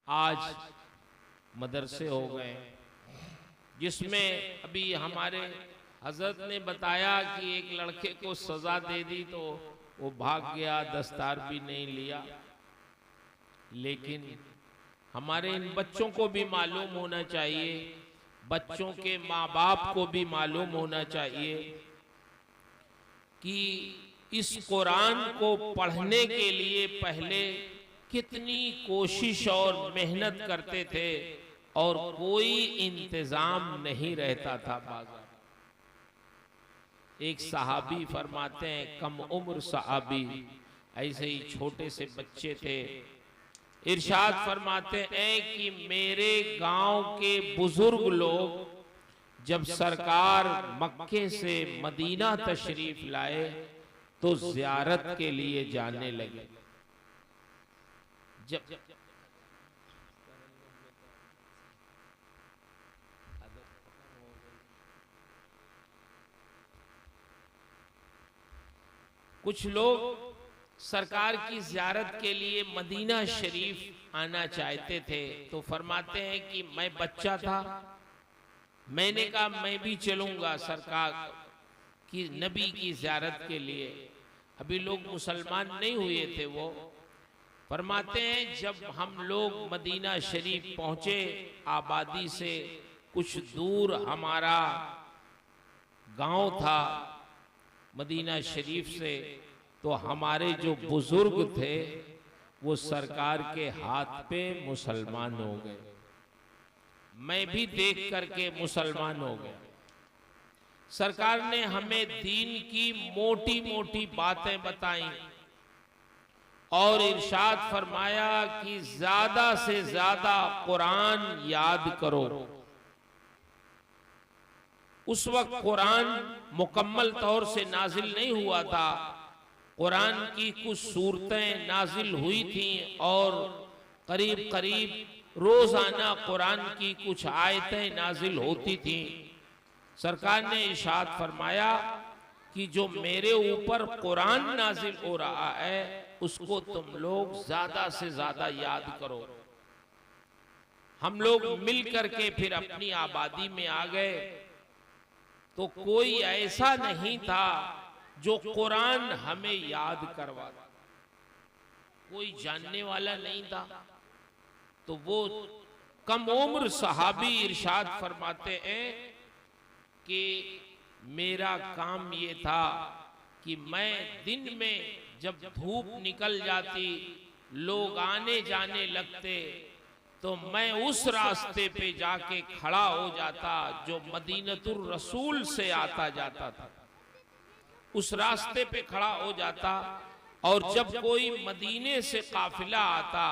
आज मदरसे हो गए, जिसमें अभी हमारे हजरत ने बताया कि एक लड़के को सजा दे दी तो वो भाग गया, दस्तार भी नहीं लिया। लेकिन हमारे इन बच्चों को भी मालूम होना चाहिए, बच्चों के माँ बाप को भी मालूम होना चाहिए कि इस कुरान को पढ़ने के लिए पहले कितनी कोशिश और मेहनत करते थे और कोई इंतजाम नहीं रहता था बाजार। एक सहाबी फरमाते हैं, कम उम्र सहाबी, ऐसे ही छोटे से बच्चे थे, इरशाद फरमाते हैं कि मेरे गांव के बुजुर्ग लोग जब सरकार मक्के से मदीना तशरीफ लाए तो ज़ियारत के लिए जाने लगे। जब कुछ लोग सरकार की ज़ियारत के लिए मदीना शरीफ आना चाहते थे तो फरमाते हैं कि मैं बच्चा था, मैंने कहा मैं भी चलूंगा सरकार की नबी की ज़ियारत के लिए। अभी लोग मुसलमान नहीं हुए थे। वो फरमाते हैं जब हम लोग मदीना शरीफ पहुंचे, आबादी से कुछ दूर हमारा गांव था मदीना शरीफ से, तो हमारे जो बुजुर्ग थे वो सरकार के हाथ पे मुसलमान हो गए। मैं भी देख करके मुसलमान हो गया। सरकार ने हमें दीन की मोटी मोटी बातें बताई और इरशाद फरमाया कि ज्यादा से ज्यादा कुरान याद करो। उस वक्त कुरान मुकम्मल तौर से नाजिल नहीं हुआ था, कुरान की कुछ सूरतें नाजिल हुई थीं और करीब करीब रोजाना कुरान की कुछ आयतें नाजिल होती थीं। सरकार ने इरशाद फरमाया कि जो मेरे ऊपर कुरान नाजिल हो रहा है उसको तुम लोग ज्यादा से ज्यादा याद करो। हम लोग मिल करके फिर अपनी आबादी में आ गए तो कोई ऐसा नहीं था जो कुरान हमें याद करवाता, कोई जानने वाला नहीं था। तो वो कम उम्र सहाबी इरशाद फरमाते हैं कि मेरा काम ये था कि मैं दिन में जब धूप निकल जाती, लोग आने जाने लगते, तो मैं उस रास्ते पे जाके खड़ा हो जाता जो मदीनतुर रसूल से आता जाता था। उस रास्ते पे खड़ा हो जाता और जब कोई मदीने से काफिला आता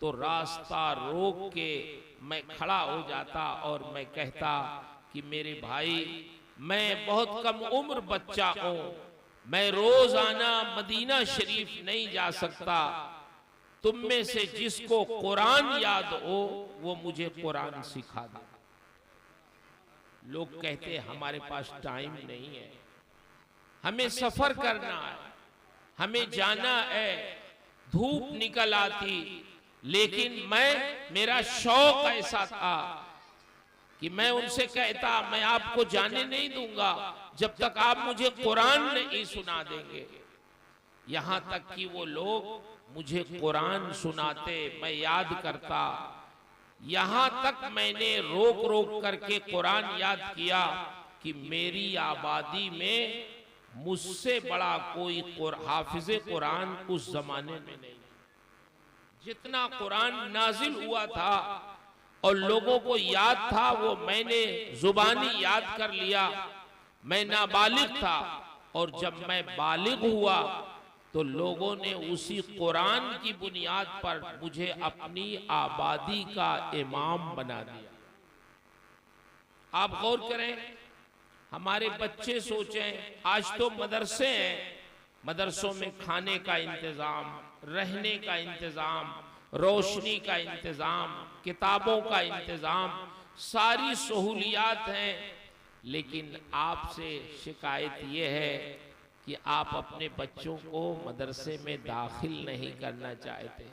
तो रास्ता रोक के मैं खड़ा हो जाता और मैं कहता कि मेरे भाई, मैं बहुत कम उम्र बच्चा हूं, मैं रोजाना मदीना शरीफ नहीं जा सकता, तुम में से जिसको कुरान याद हो वो मुझे कुरान सिखा दे। लोग कहते हमारे पास टाइम नहीं है, हमें सफर करना है, हमें जाना है, धूप निकल आती, लेकिन मेरा शौक ऐसा था कि मैं उनसे कहता मैं आपको जाने नहीं दूंगा जब तक आप मुझे कुरान नहीं सुना देंगे। यहां तक कि वो लोग मुझे कुरान सुनाते, मैं याद करता। यहां तक मैंने रोक रोक करके कुरान याद किया कि मेरी आबादी में मुझसे बड़ा कोई हाफिज़े कुरान उस जमाने में नहीं। जितना कुरान नाजिल हुआ था और लोगों को याद था वो मैंने जुबानी याद कर लिया। मैं नाबालिग था और जब मैं बालिग हुआ तो लोगों ने उसी कुरान की बुनियाद पर मुझे अपनी आबादी का इमाम बना दिया। आप गौर करें, हमारे बच्चे सोचें, आज तो मदरसे हैं, मदरसों में खाने का इंतजाम, रहने का इंतजाम, रोशनी का इंतजाम, किताबों का इंतजाम, सारी सहूलियात हैं, लेकिन आपसे शिकायत ये है कि आप अपने बच्चों को मदरसे में दाखिल नहीं करना चाहते।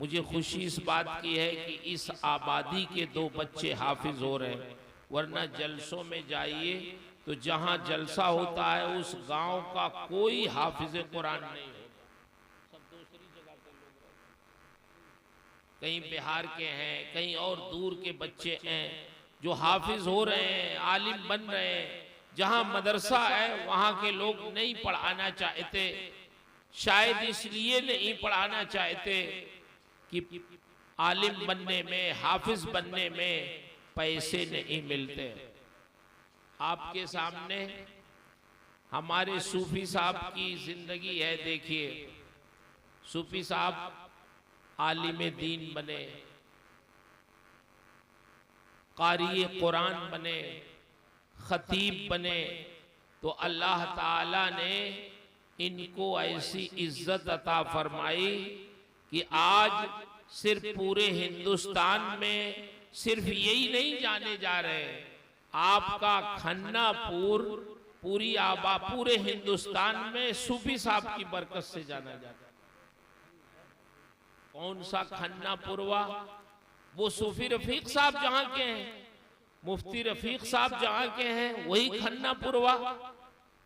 मुझे खुशी इस बात की है कि इस आबादी के 2 बच्चे हाफिज हो रहे हैं, वरना जलसों में जाइए तो जहां जलसा होता है उस गांव का कोई हाफिज कुरान नहीं होता, सब दूसरी जगह के लोग रहते, कहीं बिहार के हैं, कहीं और दूर के बच्चे हैं जो हाफिज हो रहे हैं, आलिम बन रहे हैं। जहां मदरसा है वहां के लोग नहीं पढ़ाना चाहते, शायद इसलिए नहीं पढ़ाना चाहते कि आलिम बनने में, हाफिज बनने में पैसे नहीं मिलते। आपके सामने हमारे सूफी साहब की जिंदगी है, देखिए सूफी साहब आलिम दीन बने, कारी कुरान बने, खतीब बने, तो अल्लाह ताला ने इनको ऐसी इज्जत अता फरमाई कि आज सिर्फ पूरे हिंदुस्तान में सिर्फ यही नहीं जाने जा रहे, आपका खन्नापुर पूरे हिंदुस्तान में सूफी साहब की बरकत से जाना जाता है। कौन सा खन्नापुर हुआ? वो सूफी रफीक साहब जहां के हैं, मुफ्ती रफीक साहब जहां के हैं, वही खन्नापुरवा।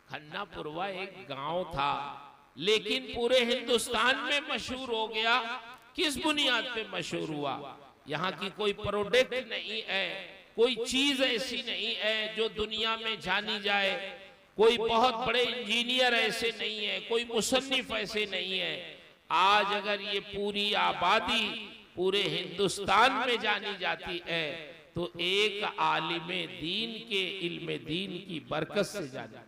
खन्नापुरवा एक गांव था, लेकिन पूरे हिंदुस्तान में मशहूर हो गया। किस बुनियाद पे मशहूर हुआ? यहाँ की कोई प्रोडक्ट नहीं है, कोई चीज ऐसी नहीं है जो दुनिया में जानी जाए, कोई बहुत बड़े इंजीनियर ऐसे नहीं है, कोई मुसन्निफ ऐसे नहीं है। आज अगर ये पूरी आबादी पूरे हिंदुस्तान में जानी जाती है तो एक आलिम दीन के इल्म दीन की बरकत से जाना।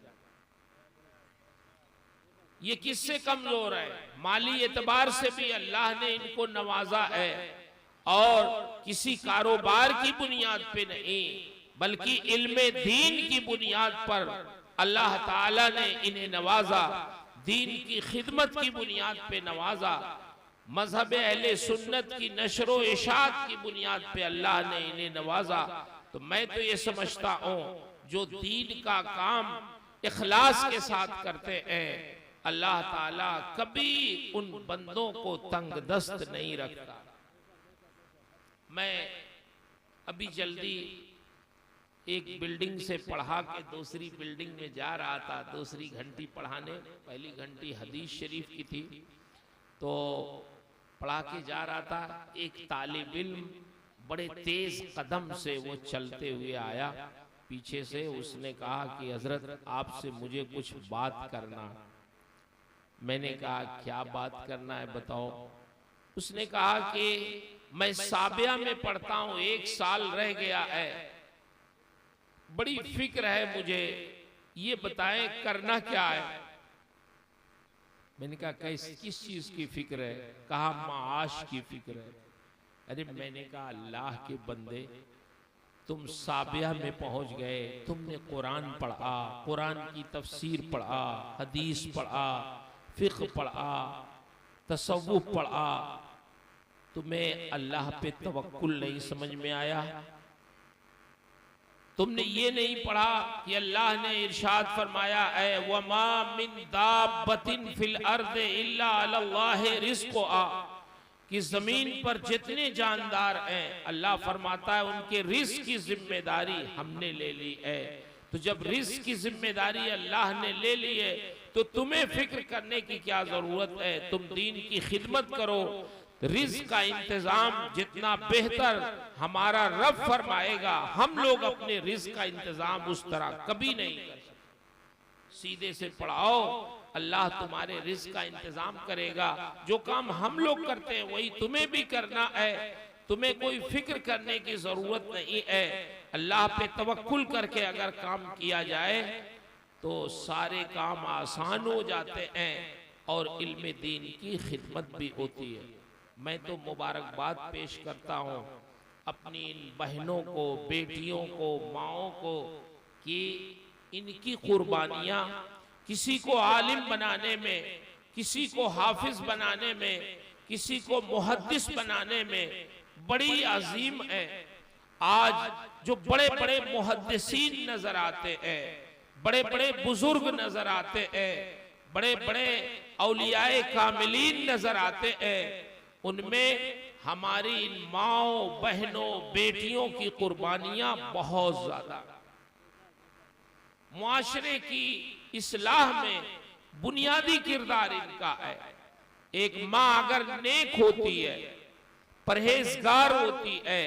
ये किससे कमजोर है? माली एतबार से भी अल्लाह ने इनको नवाजा है, और किसी कारोबार की बुनियाद पे नहीं बल्कि इल्म दीन की बुनियाद पर अल्लाह ताला ने इन्हें नवाजा, दीन की खिदमत की बुनियाद पे नवाजा, मजहब अहले सुन्नत की नशरो इशात की बुनियाद पे अल्लाह ने इन्हें नवाजा। तो मैं तो ये समझता हूँ जो दीन का काम इखलास के साथ करते हैं, अल्लाह ताला कभी उन बंदों को तंग दस्त नहीं रखता। मैं अभी जल्दी एक बिल्डिंग से पढ़ा के दूसरी बिल्डिंग में जा रहा था, दूसरी घंटी पढ़ाने। पहली घंटी हदीस शरीफ की थी, तो पढ़ा के जा रहा था। एक तालिब इल्म बड़े तेज कदम से वो चलते हुए आया पीछे से। उसने कहा कि हजरत आपसे मुझे कुछ बात करना। मैंने कहा क्या बात करना है बताओ। उसने कहा कि मैं साबिया में पढ़ता हूं, 1 साल रह गया है, बड़ी फिक्र है मुझे, ये बताएं करना क्या है। मैंने कहा किस चीज की फिक्र है? कहा माश की फिक्र है। अरे मैंने कहा अल्लाह के बंदे, तुम साबिया में पहुंच गए, तुमने कुरान पढ़ा, कुरान की तफसीर पढ़ा, हदीस पढ़ा, फिक्र पढ़ा, तसव्वुफ पढ़ा, तुम्हें अल्लाह पे तवक्कुल नहीं समझ में आया? तुमने ये नहीं पढ़ा कि अल्लाह ने इरशाद फरमाया है वमा मिन दाब्बतिन फिल अर्दि इल्ला अल्लाह रिज़्क़ुहा, कि जमीन पर जितने जानदार हैं अल्लाह फरमाता है उनके रिज़्क़ की जिम्मेदारी हमने ले ली है। तो जब रिज़्क़ की जिम्मेदारी अल्लाह ने ले ली है तो तुम्हें फिक्र करने की क्या जरूरत है? तुम दीन की खिदमत करो। रिज़्क़ का इंतजाम जितना बेहतर हमारा रब फरमाएगा, हम लोग अपने रिज़्क़ का इंतजाम उस तरह कभी नहीं कर सकते। सीधे से पढ़ाओ, अल्लाह तुम्हारे रिज़्क़ का इंतजाम करेगा। जो काम हम लोग करते हैं वही तुम्हें भी करना है। तुम्हें कोई फिक्र करने की जरूरत नहीं है। अल्लाह पे तवक्कुल करके अगर काम किया जाए तो सारे काम आसान हो जाते हैं और इल्म दीन की खिदमत भी होती है। मैं तो मुबारकबाद पेश करता हूँ अपनी इन बहनों को, बेटियों को, माओं को कि इनकी कुर्बानियाँ किसी को आलिम बनाने में, किसी को हाफिज बनाने में, किसी को मुहद्दिस बनाने में बड़ी अजीम है। आज जो बड़े बड़े मुहद्दिसीन नजर आते हैं, बड़े बड़े बुजुर्ग नजर आते हैं, बड़े बड़े औलियाए कामिलीन नजर आते हैं, उनमें हमारी इन माओ बहनों बेटियों की कुर्बानियां बहुत ज्यादा। मुआशरे की इस्लाह में बुनियादी किरदार इनका है। एक माँ अगर नेक होती है, परहेजगार होती है,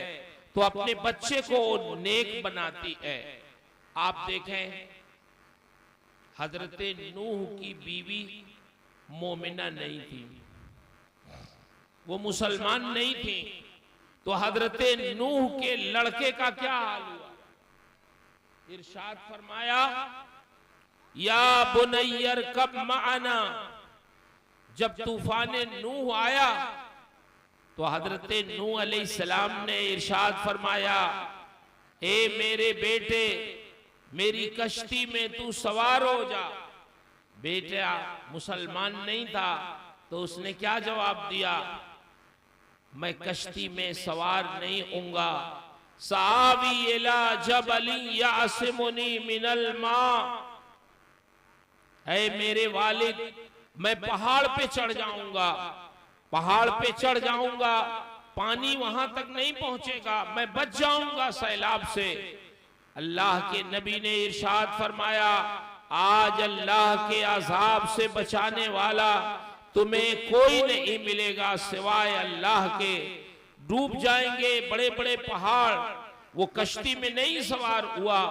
तो अपने बच्चे को नेक बनाती है। आप देखें, हजरत नूह की बीवी मोमिना नहीं थी, वो मुसलमान नहीं थी, तो हजरत नूह के लड़के का क्या हाल हुआ? इरशाद फरमाया, या बुनैयर कब माना, जब तूफान नूह आया तो हजरत नूह अलैहिस्सलाम ने इरशाद फरमाया, ए मेरे बेटे, मेरी कश्ती में तू सवार हो जा। बेटा मुसलमान नहीं था, तो उसने क्या जवाब दिया? मैं कश्ती में सवार नहीं होऊंगा। सावी इला जबली यासिमुनी मिनल मा, ऐ मेरे वालिद, मैं पहाड़ पे चढ़ जाऊंगा, पहाड़ पे चढ़ जाऊंगा, पानी वहां तक नहीं पहुंचेगा, मैं बच जाऊंगा सैलाब से। अल्लाह के नबी ने इरशाद फरमाया, आज अल्लाह के अजाब से बचाने वाला तुम्हें कोई नहीं मिलेगा सिवाय अल्लाह के। डूब जाएंगे बड़े बड़े पहाड़, वो कश्ती में नहीं सवार हुआ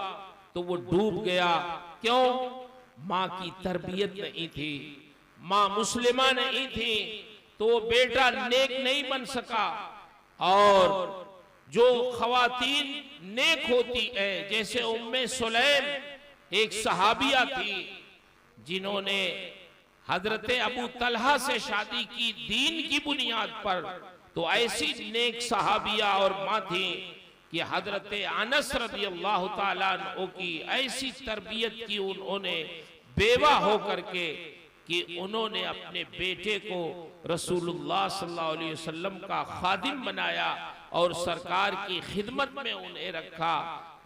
तो वो डूब गया। क्यों? माँ की तरबियत नहीं थी, माँ मुस्लिमा नहीं थी, तो वो बेटा नेक नहीं बन सका। और जो खवातीन नेक होती है, जैसे उम्मे सुलैम एक सहाबिया थी जिन्होंने हजरत अबू तलहा से शादी की दीन की बुनियाद पर, तो ऐसी नेक सहाबिया और माँ थी कि हजरत अनस रज़ी अल्लाह ताला अन्हु की ऐसी तरबियत की उन्होंने बेवा होकर के कि उन्होंने अपने बेटे को रसूलुल्लाह सल्लल्लाहु अलैहि वसल्लम का खादिम बनाया और सरकार की खिदमत में उन्हें रखा।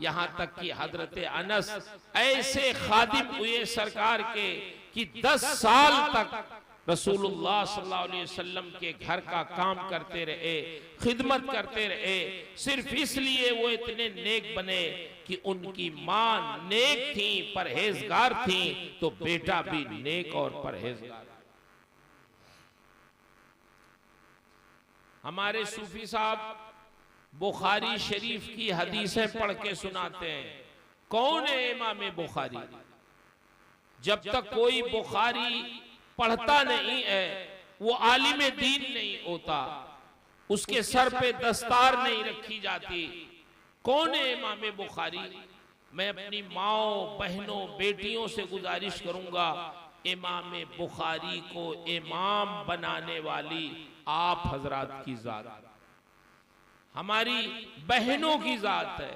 यहाँ तक कि हजरत अनस ऐसे खादिम हुए सरकार के कि 10 साल तक रसूलुल्लाह सल्लल्लाहु अलैहि वसल्लम के घर का काम करते रहे, खिदमत करते रहे, सिर्फ इसलिए वो इतने नेक बने कि उनकी माँ नेक थी, परहेजगार थी, तो बेटा भी नेक और परहेजगार। हमारे सूफी साहब बुखारी शरीफ की हदीसें पढ़ के सुनाते हैं। कौन है इमाम बुखारी? जब तक कोई बुखारी पढ़ता नहीं है, वो आलिम दीन नहीं होता, उसके सर पे दस्तार नहीं रखी जाती। कौन है इमाम बुखारी? मैं अपनी माओ बहनों बेटियों से गुजारिश करूंगा, इमाम बुखारी को इमाम बनाने वाली आप हजरात की जात, हमारी बहनों की जात है,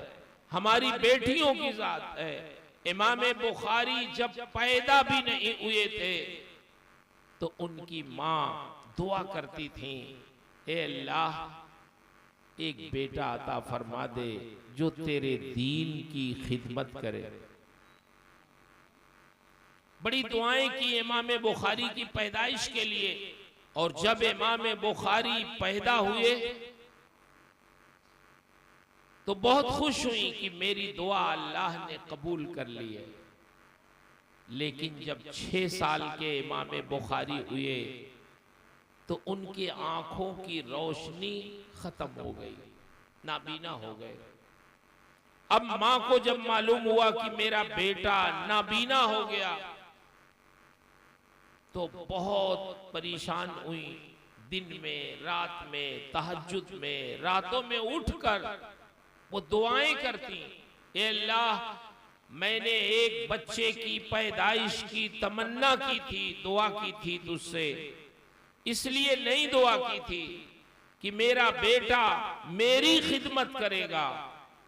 हमारी बेटियों की जात है। इमाम बुखारी जब पैदा भी नहीं हुए थे तो उनकी माँ दुआ करती थी, ए अल्लाह, एक बेटा अता फरमा दे जो तेरे दीन की खिदमत करे। बड़ी दुआएं की इमाम बुखारी की पैदाइश के लिए। और जब इमाम बुखारी पैदा हुए तो बहुत खुश हुई कि मेरी दुआ अल्लाह ने कबूल कर ली है। लेकिन जब 6 साल के इमाम बुखारी हुए तो उनकी आंखों की रोशनी खत्म हो गई, नाबीना हो गए। अब मां को जब मालूम हुआ कि मेरा बेटा नाबीना हो गया तो बहुत परेशान हुई। दिन में, रात में, तहज्जुद में, रातों में उठकर वो दुआएं करती, ए अल्लाह, मैंने एक बच्चे की पैदाइश की तमन्ना की थी, दुआ की थी तुझसे, इसलिए नहीं दुआ की थी कि मेरा बेटा मेरी खिदमत करेगा,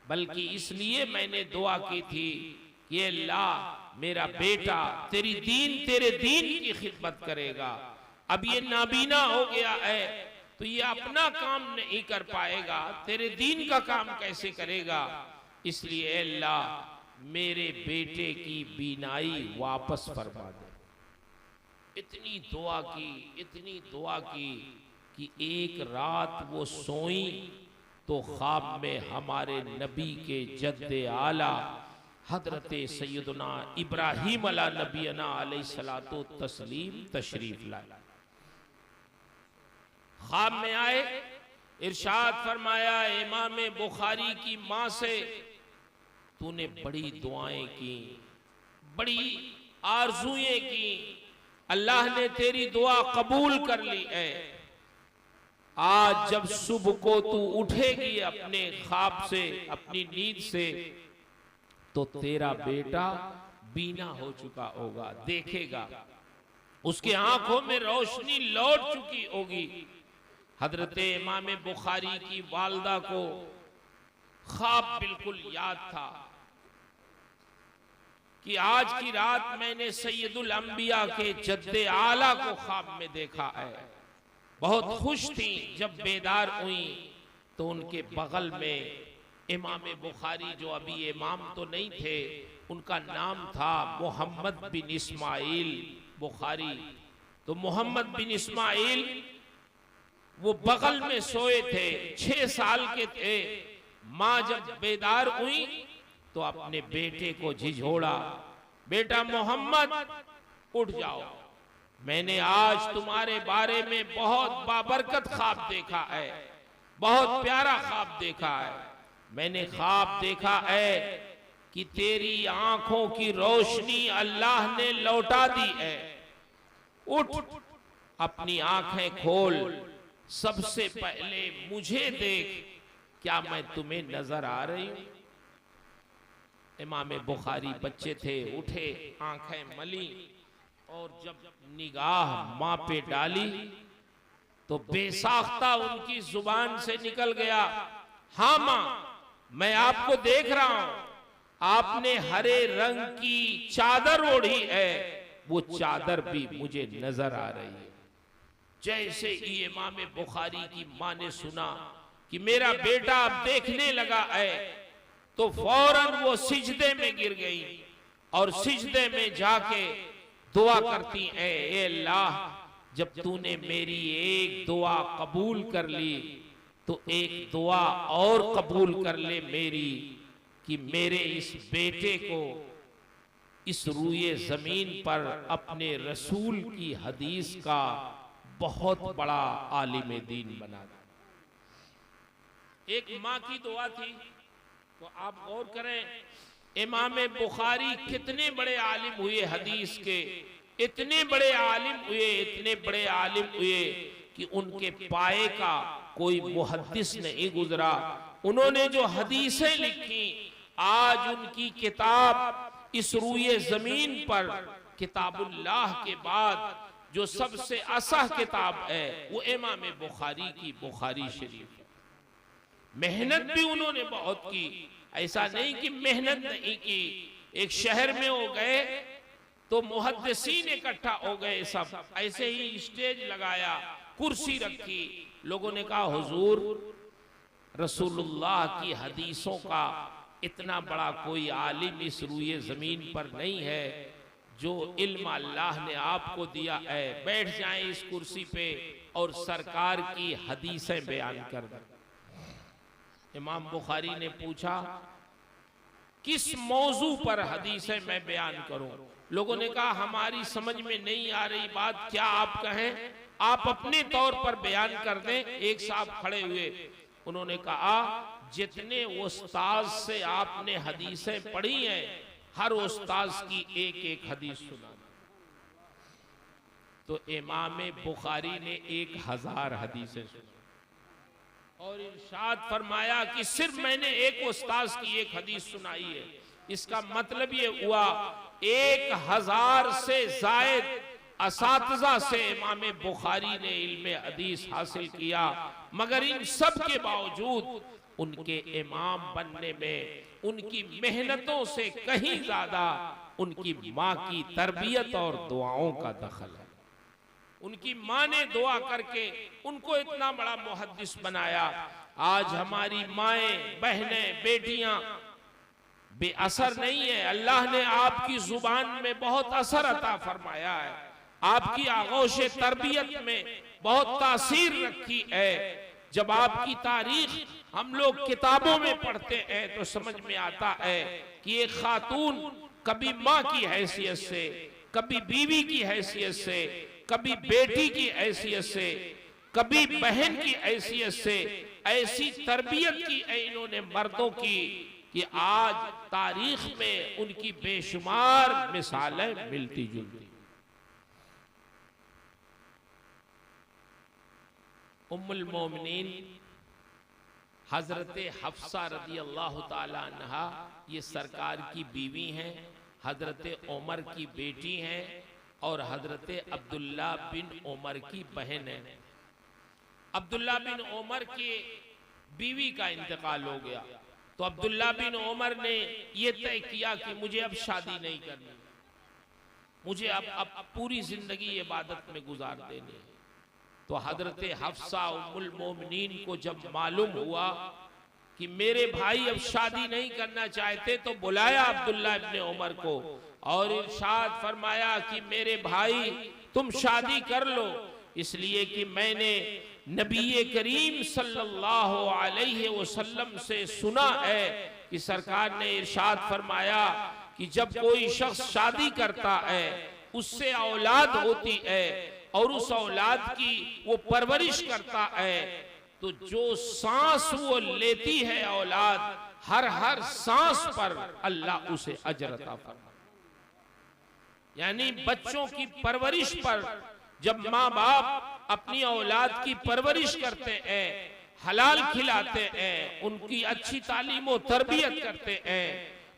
बल्कि इसलिए मैंने दुआ की थी कि अल्लाह, मेरा बेटा तेरे दीन की खिदमत करेगा। अब ये नाबीना हो गया है तो ये अपना काम नहीं कर पाएगा, तेरे दीन का काम कैसे करेगा? इसलिए अल्लाह, मेरे बेटे की बीनाई वापस फरमा दे। इतनी दुआ की, इतनी दुआ की। कि एक रात वो सोई तो ख्वाब में हमारे नबी के जद्दे आला हजरत सैयदना इब्राहीम अला नबीना अलैहिस्सलातु तस्लीम तशरीफ लाए। ख्वाब में आए, इरशाद फरमाया इमाम बुखारी की माँ से, तूने बड़ी दुआएं की, बड़ी आरज़ुएं की, अल्लाह ने तेरी दुआ कबूल कर ली है। आज जब सुबह को तू उठेगी अपने ख्वाब से, अपनी नींद से, तो तेरा बेटा बीना हो चुका होगा, देखेगा, उसके आंखों में रोशनी लौट चुकी होगी। हजरत इमाम बुखारी की वालदा को ख्वाब बिल्कुल याद था कि आज की रात मैंने सैयदुल अंबिया के जद्दे आला को ख्वाब में देखा है। बहुत खुश थी। जब बेदार हुई तो उनके बगल में इमाम बुखारी, जो अभी इमाम तो नहीं थे, उनका नाम था मोहम्मद बिन इस्माइल बुखारी। तो मोहम्मद बिन इस्माइल वो बगल में सोए थे, 6 साल के थे। माँ जब बेदार हुई तो अपने बेटे को झिझोड़ा, बेटा मोहम्मद उठ जाओ, मैंने आज तुम्हारे बारे में बहुत बाबरकत ख्वाब देखा है, बहुत प्यारा ख्वाब देखा है। मैंने ख्वाब देखा है कि तेरी आंखों की रोशनी अल्लाह ने लौटा दी है। उठ, अपनी आंखें खोल, सबसे पहले मुझे देख, क्या मैं तुम्हें नजर आ रही हूं? इमाम बुखारी बच्चे थे, उठे, आंखें मली और जब निगाह मां पे डाली तो बेसाख्ता उनकी जुबान से निकल गया, हाँ मां, मैं आपको देख रहा हूं, आपने हरे रंग की चादर ओढ़ी है, वो चादर भी मुझे नजर आ रही है। जैसे ही इमाम बुखारी की मां ने सुना कि मेरा बेटा अब देखने लगा है, तो फौरन वो सिजदे में गिर गई और सिजदे में जाके दुआ करती है, ए अल्लाह, जब तूने मेरी एक दुआ कबूल कर ली तो एक दुआ और कबूल कर ले मेरी, कि मेरे इस बेटे को इस रूए जमीन पर अपने रसूल की हदीस का बहुत बड़ा आलिम दीन बना दे। एक माँ की दुआ थी। तो आप गौर करें, इमाम बुखारी कितने बड़े आलिम हुए हदीस के, इतने बड़े आलिम हुए, इतने बड़े आलिम हुए कि उनके पाए का कोई मुहद्दिस नहीं गुजरा। उन्होंने जो हदीसें लिखी, आज उनकी किताब इस रूए जमीन पर किताबुल्लाह के बाद जो सबसे असह किताब है वो इमाम बुखारी की बुखारी शरीफ है। मेहनत भी उन्होंने बहुत की, ऐसा नहीं कि मेहनत नहीं की। एक शहर में हो गए तो मुहद्दिसीन इकट्ठा हो गए, सब ऐसे ही स्टेज लगाया, कुर्सी रखी, लोगों ने कहा हुजूर, रसूलुल्लाह की हदीसों का इतना बड़ा कोई आलिम इस रूए जमीन पर नहीं है जो इल्म अल्लाह ने आपको दिया है, बैठ जाएं इस कुर्सी पे और सरकार की हदीसें बयान कर दें। इमाम बुखारी ने पूछा, किस मौजू पर हदीसें मैं बयान करूं? लोगों ने कहा, हमारी समझ में नहीं आ रही बात, क्या आप कहें, आप अपने तौर पर बयान कर दें। एक साहब खड़े हुए, उन्होंने कहा, जितने उस्ताद से आपने हदीसें पढ़ी हैं, हर उस्ताद की एक एक हदीस सुना। तो इमाम बुखारी ने 1000 हदीसें सुनी और इरशाद फरमाया कि सिर्फ मैंने एक उस्ताद की एक हदीस सुनाई है। इसका मतलब ये हुआ 1000 से जायद असातिज़ा से इमाम बुखारी ने इल्म हदीस हासिल किया, मगर इन सब के बावजूद उनके इमाम बनने में उनकी मेहनतों से कहीं ज्यादा उनकी माँ की तरबियत और दुआओं का दखल है। उनकी माँ ने दुआ करके उनको इतना बड़ा मुहद्दिस बनाया। आज हमारी माएं, बहनें, बेटियां बेअसर नहीं है। अल्लाह ने आपकी जुबान में बहुत असर अता फरमाया है, आपकी आगोश तरबियत में बहुत तासीर रखी है। जब आपकी तारीख हम लोग किताबों में पढ़ते हैं तो समझ में आता है कि एक खातून कभी माँ की हैसियत से, कभी बीवी की हैसियत से, कभी बेटी की हैसियत से, कभी बहन की हैसियत से ऐसी तरबियत की है इन्होंने मर्दों की कि आज तारीख में उनकी बेशुमार मिसालें मिलती जुलती। उम्मुल मोमिनीन हजरत हफ्सा रदी अल्लाह ताला अन्हा ये सरकार की बीवी हैं, हजरत उमर की बेटी हैं और हजरत अब्दुल्ला बिन उमर की बहन है। अब्दुल्ला बिन उमर के बीवी का इंतकाल हो गया तो अब्दुल्ला बिन उमर ने यह तय किया कि मुझे अब शादी नहीं करनी, मुझे अब पूरी जिंदगी इबादत में गुजार देनी है। तो हजरत हफ्सा उम्मुल मोमिनीन को जब मालूम हुआ कि मेरे भाई अब शादी नहीं करना चाहते तो बुलाया अब्दुल्ला इब्ने उमर को और इरशाद फरमाया कि मेरे भाई तुम शादी कर लो, इसलिए कि मैंने नबी करीम सल्लल्लाहु अलैहि वसल्लम से सुना है कि सरकार ने इरशाद फरमाया कि जब कोई शख्स शादी करता है उससे औलाद होती है और उस औलाद की वो परवरिश करता है तो जो सांस वो लेती है औलाद, हर सांस पर अल्लाह उसे अजर अता फरमाता। यानी बच्चों की परवरिश पर जब माँ बाप अपनी औलाद की परवरिश करते हैं, हलाल खिलाते हैं, उनकी अच्छी तालीम और तरबियत करते हैं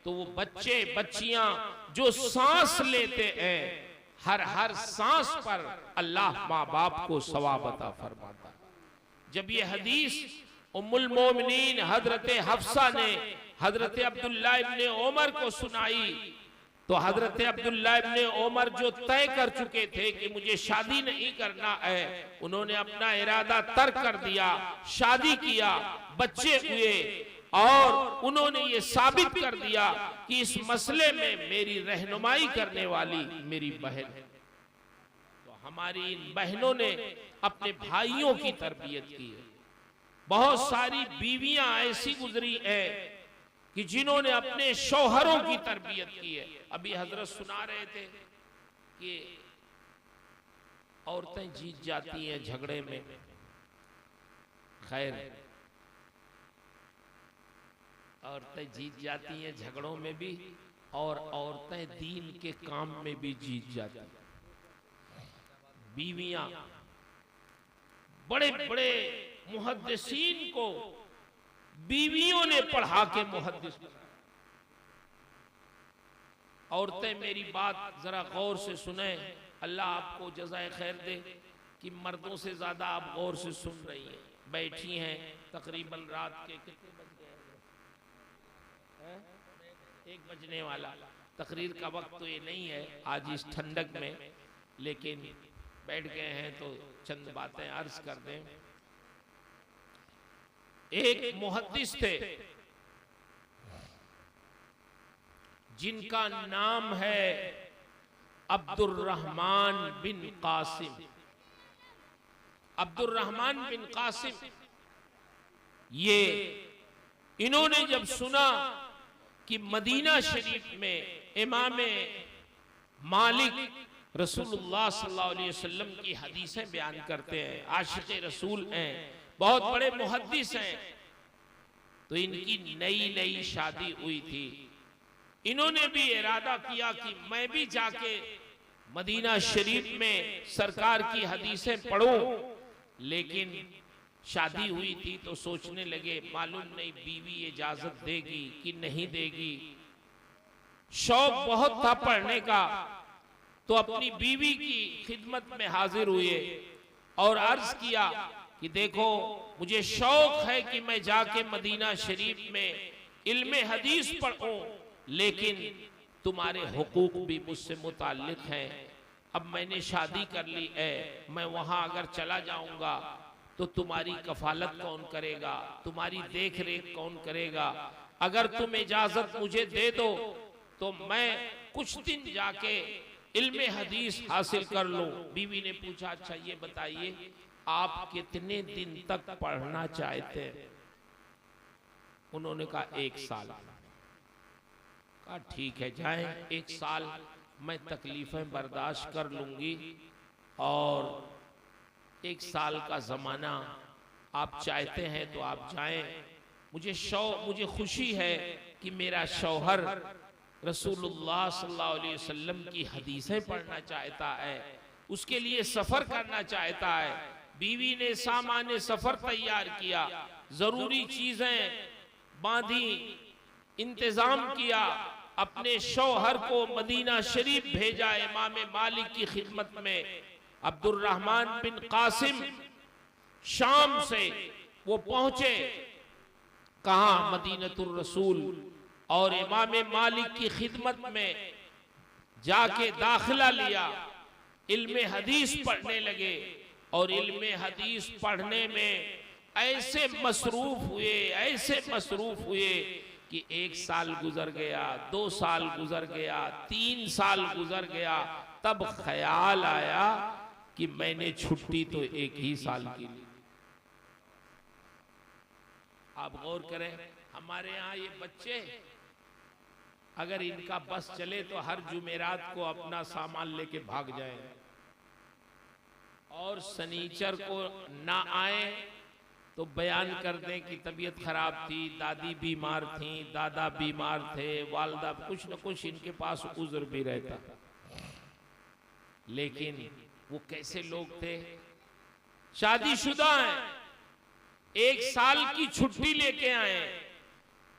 तो वो बच्चे बच्चियां जो सांस लेते हैं हर सांस पर अल्लाह माँ बाप को सवाब अता फरमाता। जब ये हदीस उम्मुल मोमिनीन हजरत हफ्सा ने हजरत अब्दुल्ला इब्ने उमर को सुनाई तो हजरत अब्दुल्ला इब्ने उमर जो तय कर चुके थे कि मुझे शादी नहीं करना है, उन्होंने अपना इरादा तर्क कर दिया, शादी किया, बच्चे हुए और उन्होंने ये साबित कर दिया कि इस मसले में मेरी रहनुमाई करने वाली मेरी बहन है। तो हमारी इन बहनों ने अपने भाइयों की तरबियत की है। बहुत सारी बीवियां ऐसी गुजरी हैं कि जिन्होंने अपने शौहरों की तरबियत की है। अभी हजरत सुना रहे थे कि औरतें जीत जाती हैं झगड़े में, खैर औरतें जीत जाती हैं झगड़ों में भी और औरतें दीन के काम में भी जीत जाती हैं। बीवियां बड़े बड़े मुहद्दिसीन को बीवियों ने पढ़ा के मुहद्दिस बनाया। औरतें मेरी बात जरा गौर से सुने, अल्लाह आपको जज़ाए खैर दे कि मर्दों से ज्यादा आप गौर से सुन रही हैं, बैठी हैं। तकरीबन रात के कितने बज गए? 1 बजने वाला। तकरीर का वक्त तो ये नहीं है आज इस ठंडक में, लेकिन बैठ गए हैं तो चंद बातें अर्ज कर दें। एक मुहद्दिस थे जिनका नाम है अब्दुर्रहमान बिन कासिम। अब्दुर्रहमान बिन कासिम ये इन्होंने जब सुना कि मदीना शरीफ में इमाम मालिक रसूलुल्लाह सल्लल्लाहु अलैहि वसल्लम की हदीसें बयान करते हैं, आशिक़े रसूल हैं, बहुत बड़े मुहद्दिस हैं, तो इनकी नई नई शादी हुई थी। इन्होंने भी इरादा किया कि मैं भी जाके मदीना शरीफ में सरकार की हदीसें पढ़ूं, लेकिन शादी हुई थी तो सोचने लगे मालूम नहीं बीवी इजाजत देगी कि नहीं देगी। शौक बहुत था पढ़ने का, तो अपनी बीवी की खिदमत में हाजिर हुए और अर्ज किया कि देखो मुझे शौक है कि मैं जाके मदीना शरीफ में इल्मे हदीस पढ़ूं, लेकिन तुम्हारे हुकूक भी मुझसे मुताल्लिक हैं। अब मैंने शादी कर ली है, मैं वहां अगर चला जाऊंगा तो तुम्हारी कफालत कौन करेगा, तुम्हारी देख रेख कौन करेगा। अगर तुम इजाजत मुझे दे दो तो मैं कुछ दिन जाके इल्मे हदीस हासिल कर लूं। बीवी ने पूछा अच्छा ये बताइए आप कितने दिन तक पढ़ना चाहते हैं? उन्होंने कहा 1 साल। कहा ठीक है, जाएं, 1 साल मैं तकलीफें बर्दाश्त कर लूंगी और 1 साल का जमाना आप चाहते हैं तो आप जाएं। मुझे खुशी है कि मेरा शौहर रसूलुल्लाह सल्लल्लाहु अलैहि वसल्लम की हदीसें पढ़ना चाहता है, उसके लिए सफर करना चाहता है। बीवी ने सामान सफर तैयार किया, जरूरी चीजें बांधी, इंतजाम किया, अपने शौहर को मदीना शरीफ भेजा। इमाम मालिक की खिदमत में अब्दुर्रहमान बिन कासिम शाम से वो पहुंचे, कहा मदीनतुर रसूल, और इमाम मालिक की खिदमत में जाके दाखिला लिया, इल्मे हदीस पढ़ने लगे। और इल्मे हदीस पढ़ने में ऐसे मसरूफ हुए कि 1 साल गुजर गया, 2 साल गुजर गया, 3 साल गुजर गया। तब ख्याल आया कि मैंने छुट्टी तो 1 ही साल की ली। आप गौर करें, हमारे यहाँ ये बच्चे अगर इनका बस चले तो हर जुमेरात को अपना सामान लेके भाग जाएं और शनिचर को ना आए तो बयान कर दें कि तबीयत खराब थी, दादी बीमार थी, दादा बीमार थे, वालदा, कुछ न कुछ इनके पास उज़्र भी रहता। लेकिन वो कैसे लोग थे? शादीशुदा हैं, 1 साल की छुट्टी लेके आए,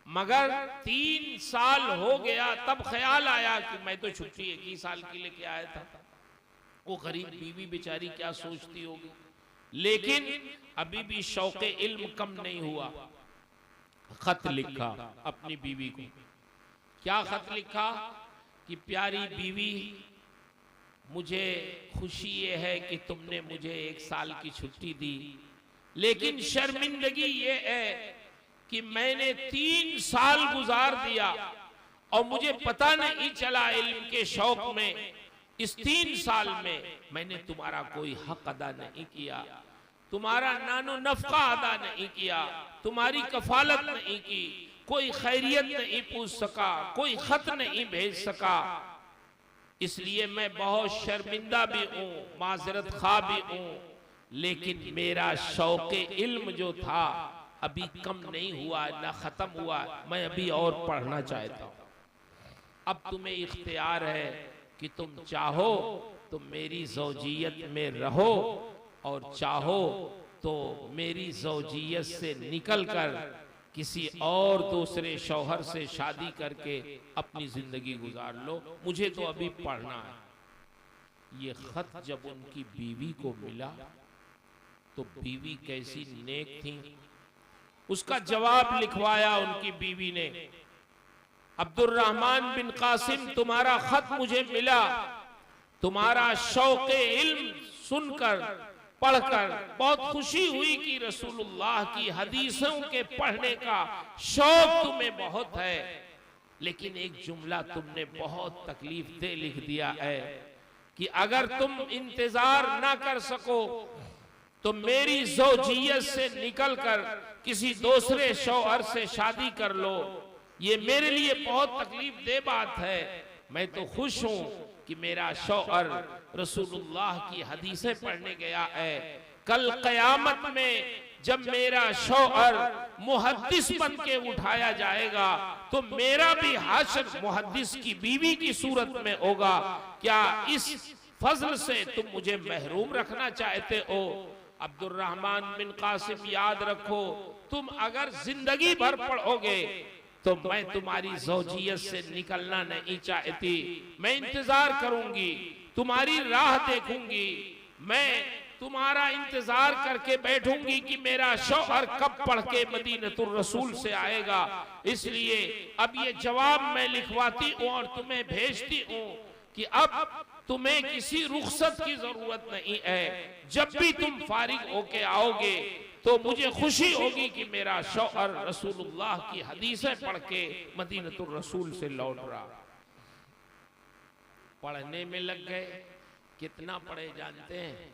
मगर 3 साल हो गया तब ख्याल आया कि मैं तो छुट्टी 1 ही साल की लेके आया था। वो गरीब बीवी बेचारी क्या सोचती होगी। लेकिन अभी भी शौक़े इल्म कम नहीं हुआ। खत लिखा अपनी बीवी को। क्या खत लिखा कि प्यारी बीवी, मुझे खुशी ये है कि तुमने मुझे 1 साल की छुट्टी दी, लेकिन शर्मिंदगी ये है कि मैंने 3 साल गुजार दिया और मुझे पता नहीं चला इल्म के शौक में। इस 3 साल में मैंने तुम्हारा कोई हक अदा नहीं किया, तुम्हारा नानो नफका अदा नहीं किया, तुम्हारी कफालत नहीं की, कोई खैरियत नहीं पूछ सका, कोई खत नहीं भेज सका। इसलिए मैं बहुत शर्मिंदा भी हूँ, माजरत खा भी हूँ, लेकिन मेरा शौक़े इल्म जो था अभी कम नहीं हुआ, ना खत्म हुआ, मैं अभी और पढ़ना चाहता हूँ। अब तुम्हें इख्तियार है कि तुम चाहो तो मेरी ज़ौजियत में रहो और चाहो तो मेरी ज़ौजियत से निकलकर किसी और दूसरे शौहर से शादी करके अपनी जिंदगी गुजार लो, मुझे तो अभी पढ़ना है। ये खत जब उनकी बीवी को मिला तो बीवी कैसी नेक थी, उसका जवाब लिखवाया उनकी बीवी ने। अब्दुर्रहमान बिन कासिम, तुम्हारा खत मुझे मिला, तुम्हारा शौक़े इल्म सुनकर पढ़कर बहुत खुशी हुई कि रसूलुल्लाह की हदीसों के पढ़ने का शौक तुम्हें बहुत है, लेकिन एक जुमला तुमने बहुत तकलीफ दे लिख दिया है कि अगर तुम इंतजार ना कर सको तो मेरी ज़ौजियत से निकलकर किसी दूसरे शौहर से शादी कर लो। ये मेरे लिए बहुत तकलीफ दे बात है। मैं तो खुश हूं कि मेरा शौहर रसूलुल्लाह की हदीसें पढ़ने गया है। कल क़यामत में जब मेरा शौहर मुहद्दिस बन के उठाया जाएगा तो मेरा भी हाशर मुहद्दिस की बीवी की सूरत में होगा। क्या इस फजल से तुम मुझे महरूम रखना चाहते हो? अब्दुर्रहमान बिन कासिम, याद रखो, तुम अगर जिंदगी भर पढ़ोगे तो मैं तुम्हारी ज़ौजियत से निकलना नहीं चाहती। मैं इंतजार करूंगी, तुम्हारी राह देखूंगी, मैं तुम्हारा इंतजार करके बैठूंगी कि मेरा शौहर कब पढ़ के मदीनतुर रसूल से आएगा। इसलिए अब ये जवाब मैं लिखवाती हूँ और तुम्हें भेजती हूँ कि अब तुम्हें किसी रुखसत की जरूरत नहीं है। जब भी तुम फारिग होके आओगे तो मुझे खुशी होगी कि मेरा शौहर रसूलुल्लाह की हदीसें पढ़ के मदीनतुर रसूल से लौट रहा। पढ़ने में लग गए। कितना पढ़े जानते हैं?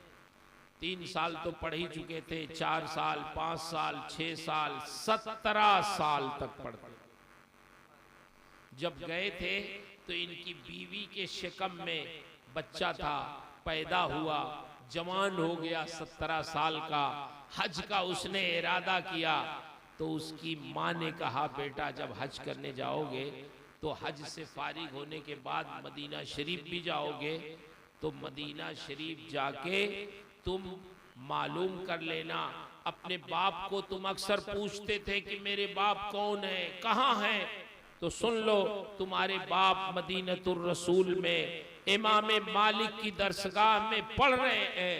3 साल तो पढ़ ही चुके थे, 4 साल, 5 साल, 6 साल, 17 साल तक पढ़ते। जब गए थे तो इनकी बीवी के शिकम में बच्चा था, पैदा हुआ, जवान हो गया, 17 साल का। हज का उसने इरादा किया तो उसकी माँ ने कहा, बेटा जब हज करने जाओगे तो हज से फारिग होने के बाद मदीना शरीफ भी जाओगे, तो मदीना शरीफ जाके तुम मालूम कर लेना। अपने बाप को तुम अक्सर पूछते थे कि मेरे बाप कौन है, कहाँ है, तो सुन लो तुम्हारे बाप मदीनतुर रसूल में इमाम मालिक की दरसगाह में पढ़ रहे हैं,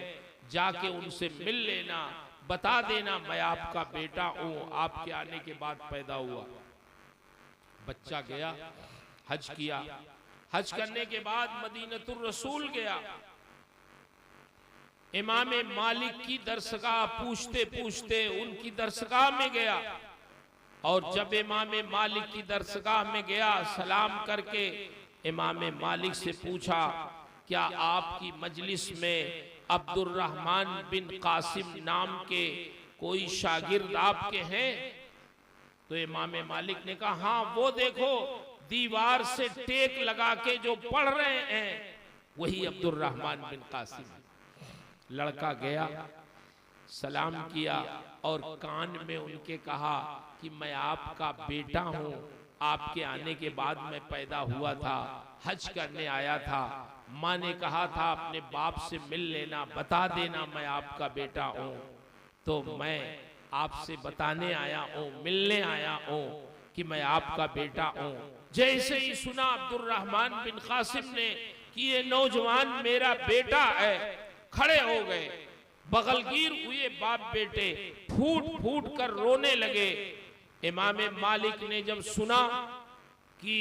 जाके उनसे मिल लेना, बता देना मैं आपका बेटा हूं, आपके आने के बाद पैदा हुआ। बच्चा गया, हज किया, हज करने के बाद मदीनतुर रसूल गया, इमाम मालिक की दरसगाह पूछते पूछते उनकी दरसगाह में गया, और जब इमाम मालिक की दरसगाह में गया, सलाम करके इमाम मालिक से पूछा, क्या आपकी मजलिस में अब्दुर्रहमान बिन कासिम नाम के कोई शागिर्द आपके हैं? तो इमाम मालिक ने कहा, हाँ वो देखो दीवार से टेक लगा के जो पढ़ रहे हैं वही अब्दुर्रहमान बिन कासिम। लड़का गया, सलाम किया और कान में उनके कहा कि मैं आपका बेटा हूं, आपके आने के बाद मैं पैदा हुआ था, हज करने आया था, माँ ने कहा था अपने बाप से मिल लेना, बता देना मैं आपका बेटा हूं, तो मैं आपसे बताने आया हूं, मिलने आया हूं कि मैं आपका बेटा हूं। जैसे ही सुना अब्दुर्रहमान बिन कासिम ने कि ये नौजवान मेरा बेटा है, खड़े हो गए, बगलगीर हुए बाप बेटे, फूट फूट कर रोने लगे। इमाम मालिक ने जब सुना कि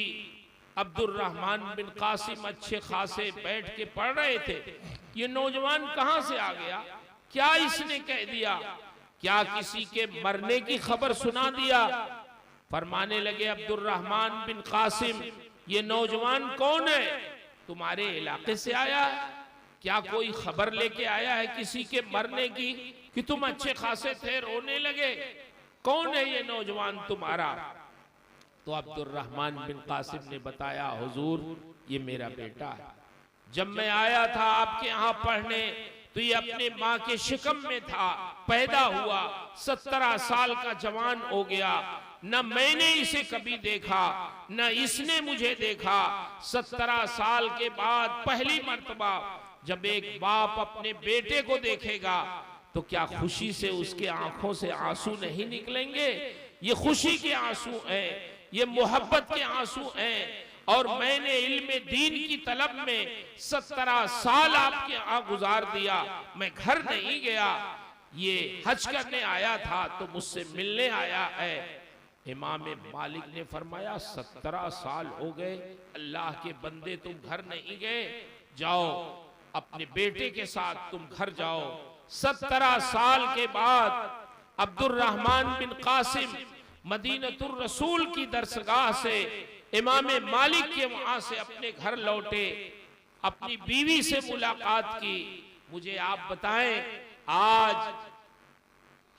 अब्दुर्रहमान बिन कासिम अच्छे खासे बैठ के पढ़ रहे थे, ये नौजवान कहां से आ गया, क्या इसने कह दिया, क्या किसी के मरने की खबर सुना दिया? फरमाने लगे, अब्दुर्रहमान बिन कासिम ये नौजवान कौन है, तुम्हारे इलाके से आया है, क्या कोई खबर लेके आया है किसी के मरने की कि तुम अच्छे खासे थे, रोने लगे, कौन है ये नौजवान तुम्हारा? तो अब्दुर्रहमान बिन कासिम ने बताया, हुजूर ये मेरा बेटा है, जब मैं आया था आपके यहाँ पढ़ने तो ये अपने माँ के शिकम में था, पैदा हुआ, 17 साल का जवान हो गया, न मैंने इसे कभी देखा न इसने मुझे देखा। 17 साल के बाद पहली मर्तबा जब एक बाप अपने बेटे को देखेगा तो क्या खुशी से उसके आंखों से आंसू नहीं निकलेंगे? ये खुशी के आंसू हैं, ये मोहब्बत के आंसू हैं। और मैंने इल्म दीन की तलब में 17 साल आपके यहाँ गुजार दिया, मैं घर नहीं गया, ये हज करने आया था तो मुझसे मिलने आया है। इमाम मालिक ने फरमाया, 17 साल हो गए, अल्लाह के बंदे तुम घर नहीं गए, जाओ अपने बेटे के साथ तुम घर जाओ। 17 साल के बाद अब्दुर्रहमान बिन कासिम मदीनतुर रसूल की दरसगाह से इमाम मालिक के वहां से अपने घर लौटे, अपनी बीवी से मुलाकात की। मुझे आप बताएं, आज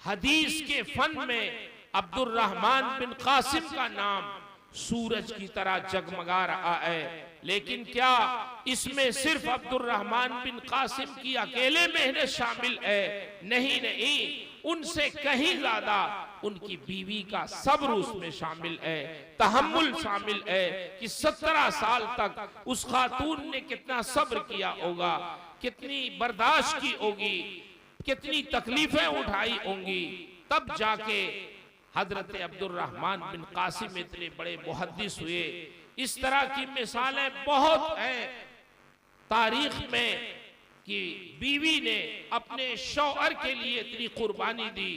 हदीस के फन में अब्दुर्रहमान बिन कासिम का नाम सूरज की तरह जगमगा रहा है, लेकिन क्या इसमें सिर्फ अब्दुर्रहमान बिन कासिम की अकेले मेहनत शामिल है? नहीं नहीं, उनसे कहीं ज्यादा उनकी बीवी का सब्र उसमें शामिल है, तहम्मुल शामिल है कि 17 साल तक उस खातून ने कितना सब्र किया होगा, कितनी बर्दाश्त की होगी, कितनी तकलीफें उठाई होंगी, तब जाके हजरत अब्दुर्रहमान बिन कासिम इतने बड़े मुहद्दिस हुए। इस तरह की मिसालें बहुत हैं तारीख में कि बीवी ने अपने शौहर के लिए इतनी कुर्बानी दी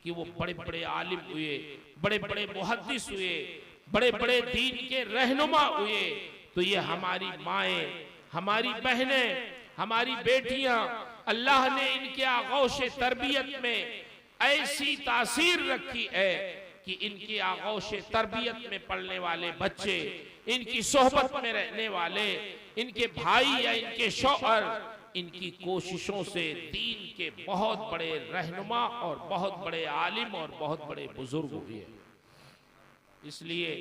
कि वो बड़े बड़े आलिम हुए, बड़े बड़े मुहद्दिस हुए, बड़े बड़े दीन के रहनुमा हुए। तो ये हमारी माएं, हमारी बहनें, हमारी बेटियां, अल्लाह ने इनके आगोश तरबियत में ऐसी तासीर रखी है कि इनकी आगोश तरबियत में पढ़ने वाले बच्चे, इनकी सोहबत में रहने वाले, इनके भाई या इनके शौहर इनकी कोशिशों से दीन के बहुत बड़े रहनुमा और बहुत बड़े आलिम और बहुत बड़े बुजुर्ग हुए। इसलिए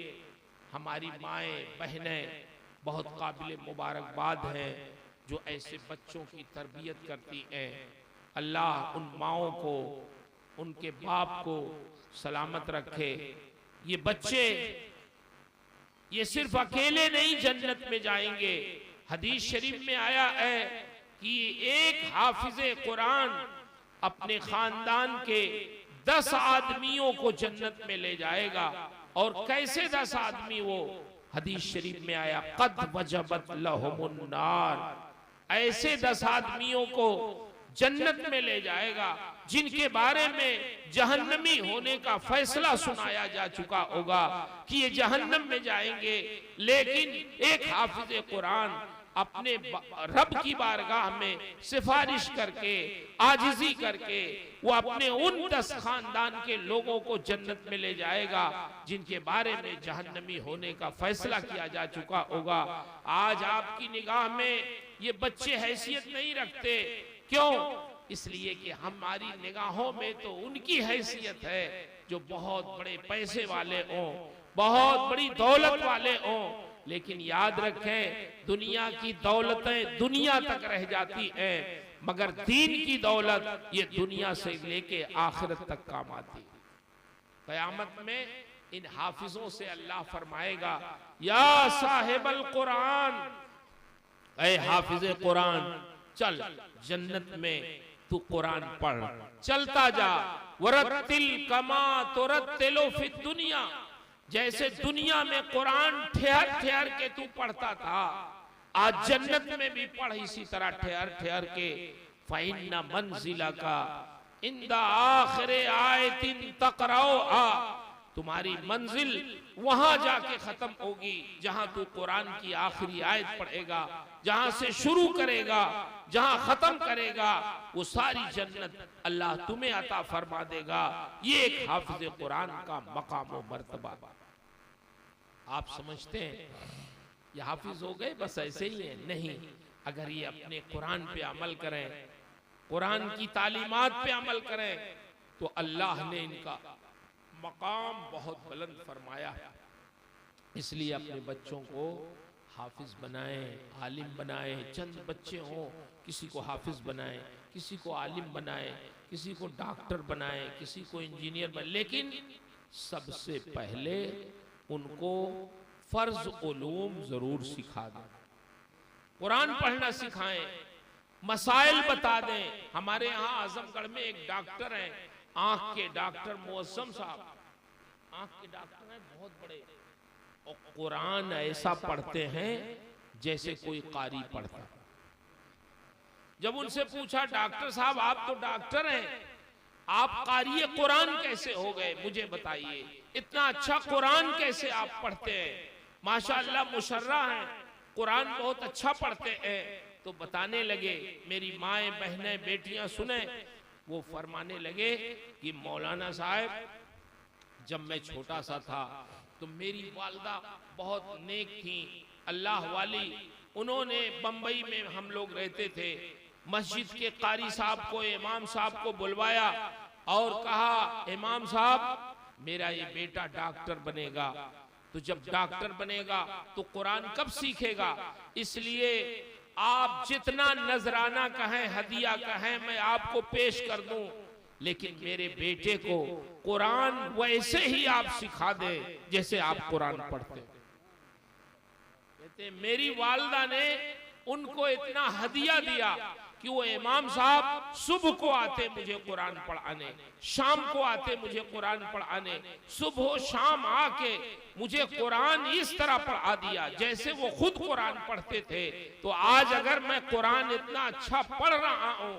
हमारी माएँ बहनें बहुत काबिल मुबारकबाद हैं जो ऐसे बच्चों की तरबियत करती हैं। अल्लाह उन माओं को, उनके बाप को सलामत रखे। ये बच्चे ये सिर्फ अकेले नहीं जन्नत में जाएंगे। हदीस शरीफ में आया है कि एक हाफिज़े कुरान अपने खानदान के 10 आदमियों को जन्नत में ले जाएगा। और कैसे 10 आदमी? वो हदीस शरीफ में आया कद वजबत लहुमुन नार, ऐसे 10 आदमियों को जन्नत में ले जाएगा जिनके बारे में जहन्नमी होने का फैसला सुनाया जा चुका होगा कि ये जहन्नम में जाएंगे। लेकिन एक हाफिज़े कुरान अपने रब की बारगाह में सिफारिश करके, आजिजी करके वो अपने उन 10 खानदान के लोगों को जन्नत में ले जाएगा जिनके बारे में जहन्नमी होने का फैसला किया जा चुका होगा। आज आपकी निगाह में ये बच्चे हैसियत नहीं रखते। क्यों? इसलिए कि हमारी निगाहों में तो उनकी हैसियत है जो बहुत बड़े पैसे वाले हों, बहुत बड़ी दौलत वाले हों। लेकिन याद रखें, दुनिया की दौलतें दुनिया तक रह जाती हैं, मगर दीन की दौलत ये दुनिया से लेके आखिरत तक काम आती है। क़यामत में इन हाफिजों से अल्लाह फरमाएगा, या साहिबल कुरान, ऐ हाफिज़े कुरान, चल जन्नत में तू कुरान पढ़, चलता जा। वरत्तिल कमा तुरत्तिलु फिद दुनिया, जैसे दुनिया में कुरान ठहर ठहर के तू पढ़ता था, आज जन्नत में भी पढ़ इसी तरह ठहर ठहर के। फ़इन्ना मंजिला का इंदा आखिरे आयतिन तक़राउहा, तुम्हारी मंजिल वहां जाके खत्म होगी जहां तू कुरान की आखिरी आयत पढ़ेगा। जहां से शुरू करेगा, जहां खत्म करेगा, वो सारी जन्नत अल्लाह तुम्हें अता फरमा देगा। ये एक हाफिज़े कुरान का मकाम और मर्तबा। आप समझते हैं ये हाफिज हो गए बस ऐसे ही है? नहीं, अगर ये अपने कुरान पे अमल करें, कुरान की तालीमात पे अमल करें, तो अल्लाह ने इनका मकाम बहुत बुलंद फरमाया है। इसलिए अपने बच्चों को हाफिज बनाएं, आलिम बनाएं। चंद बच्चे हों, किसी को हाफिज बनाएं, किसी को आलिम बनाएं, किसी को डॉक्टर बनाएं, किसी को इंजीनियर बनाएं, लेकिन सबसे पहले उनको फर्ज उलूम जरूर सिखा दें, कुरान पढ़ना सिखाएं, मसाइल बता दें। हमारे यहाँ आजमगढ़ में एक डॉक्टर हैं, आंख के डॉक्टर मौसम साहब, आंख के डॉक्टर हैं बहुत बड़े, और कुरान ऐसा पढ़ते हैं जैसे कोई कारी पढ़ता। जब उनसे पूछा, डॉक्टर साहब आप तो डॉक्टर हैं, आप कारी कुरान कैसे हो गए, मुझे बताइए, इतना अच्छा कुरान कैसे आप पढ़ते हैं? माशाअल्लाह मुशर्रा हैं, कुरान बहुत अच्छा पढ़ते हैं। तो बताने लगे, मेरी माएँ बहनें बेटियां सुने, वो फरमाने लगे कि मौलाना साहब जब मैं छोटा सा था तो मेरी वालदा बहुत नेक थी, अल्लाह वाली। उन्होंने बंबई में हम लोग रहते थे, मस्जिद के कारी साहब को, इमाम साहब को बुलवाया और कहा, इमाम साहब मेरा ये बेटा डॉक्टर बनेगा, तो जब डॉक्टर बनेगा तो कुरान कब सीखेगा? इसलिए आप जितना नजराना कहें, हदिया कहें, मैं आपको पेश कर दूं, लेकिन मेरे बेटे को कुरान वैसे ही आप सिखा दें जैसे आप कुरान पढ़ते। कहते मेरी वालदा ने उनको इतना हदिया दिया कि वो इमाम साहब सुबह को आते मुझे कुरान पढ़ाने, शाम को आते मुझे कुरान पढ़ाने, सुबह शाम आके मुझे कुरान इस तरह पढ़ा दिया जैसे वो खुद कुरान पढ़ते थे। तो आज अगर मैं कुरान इतना अच्छा पढ़ रहा हूं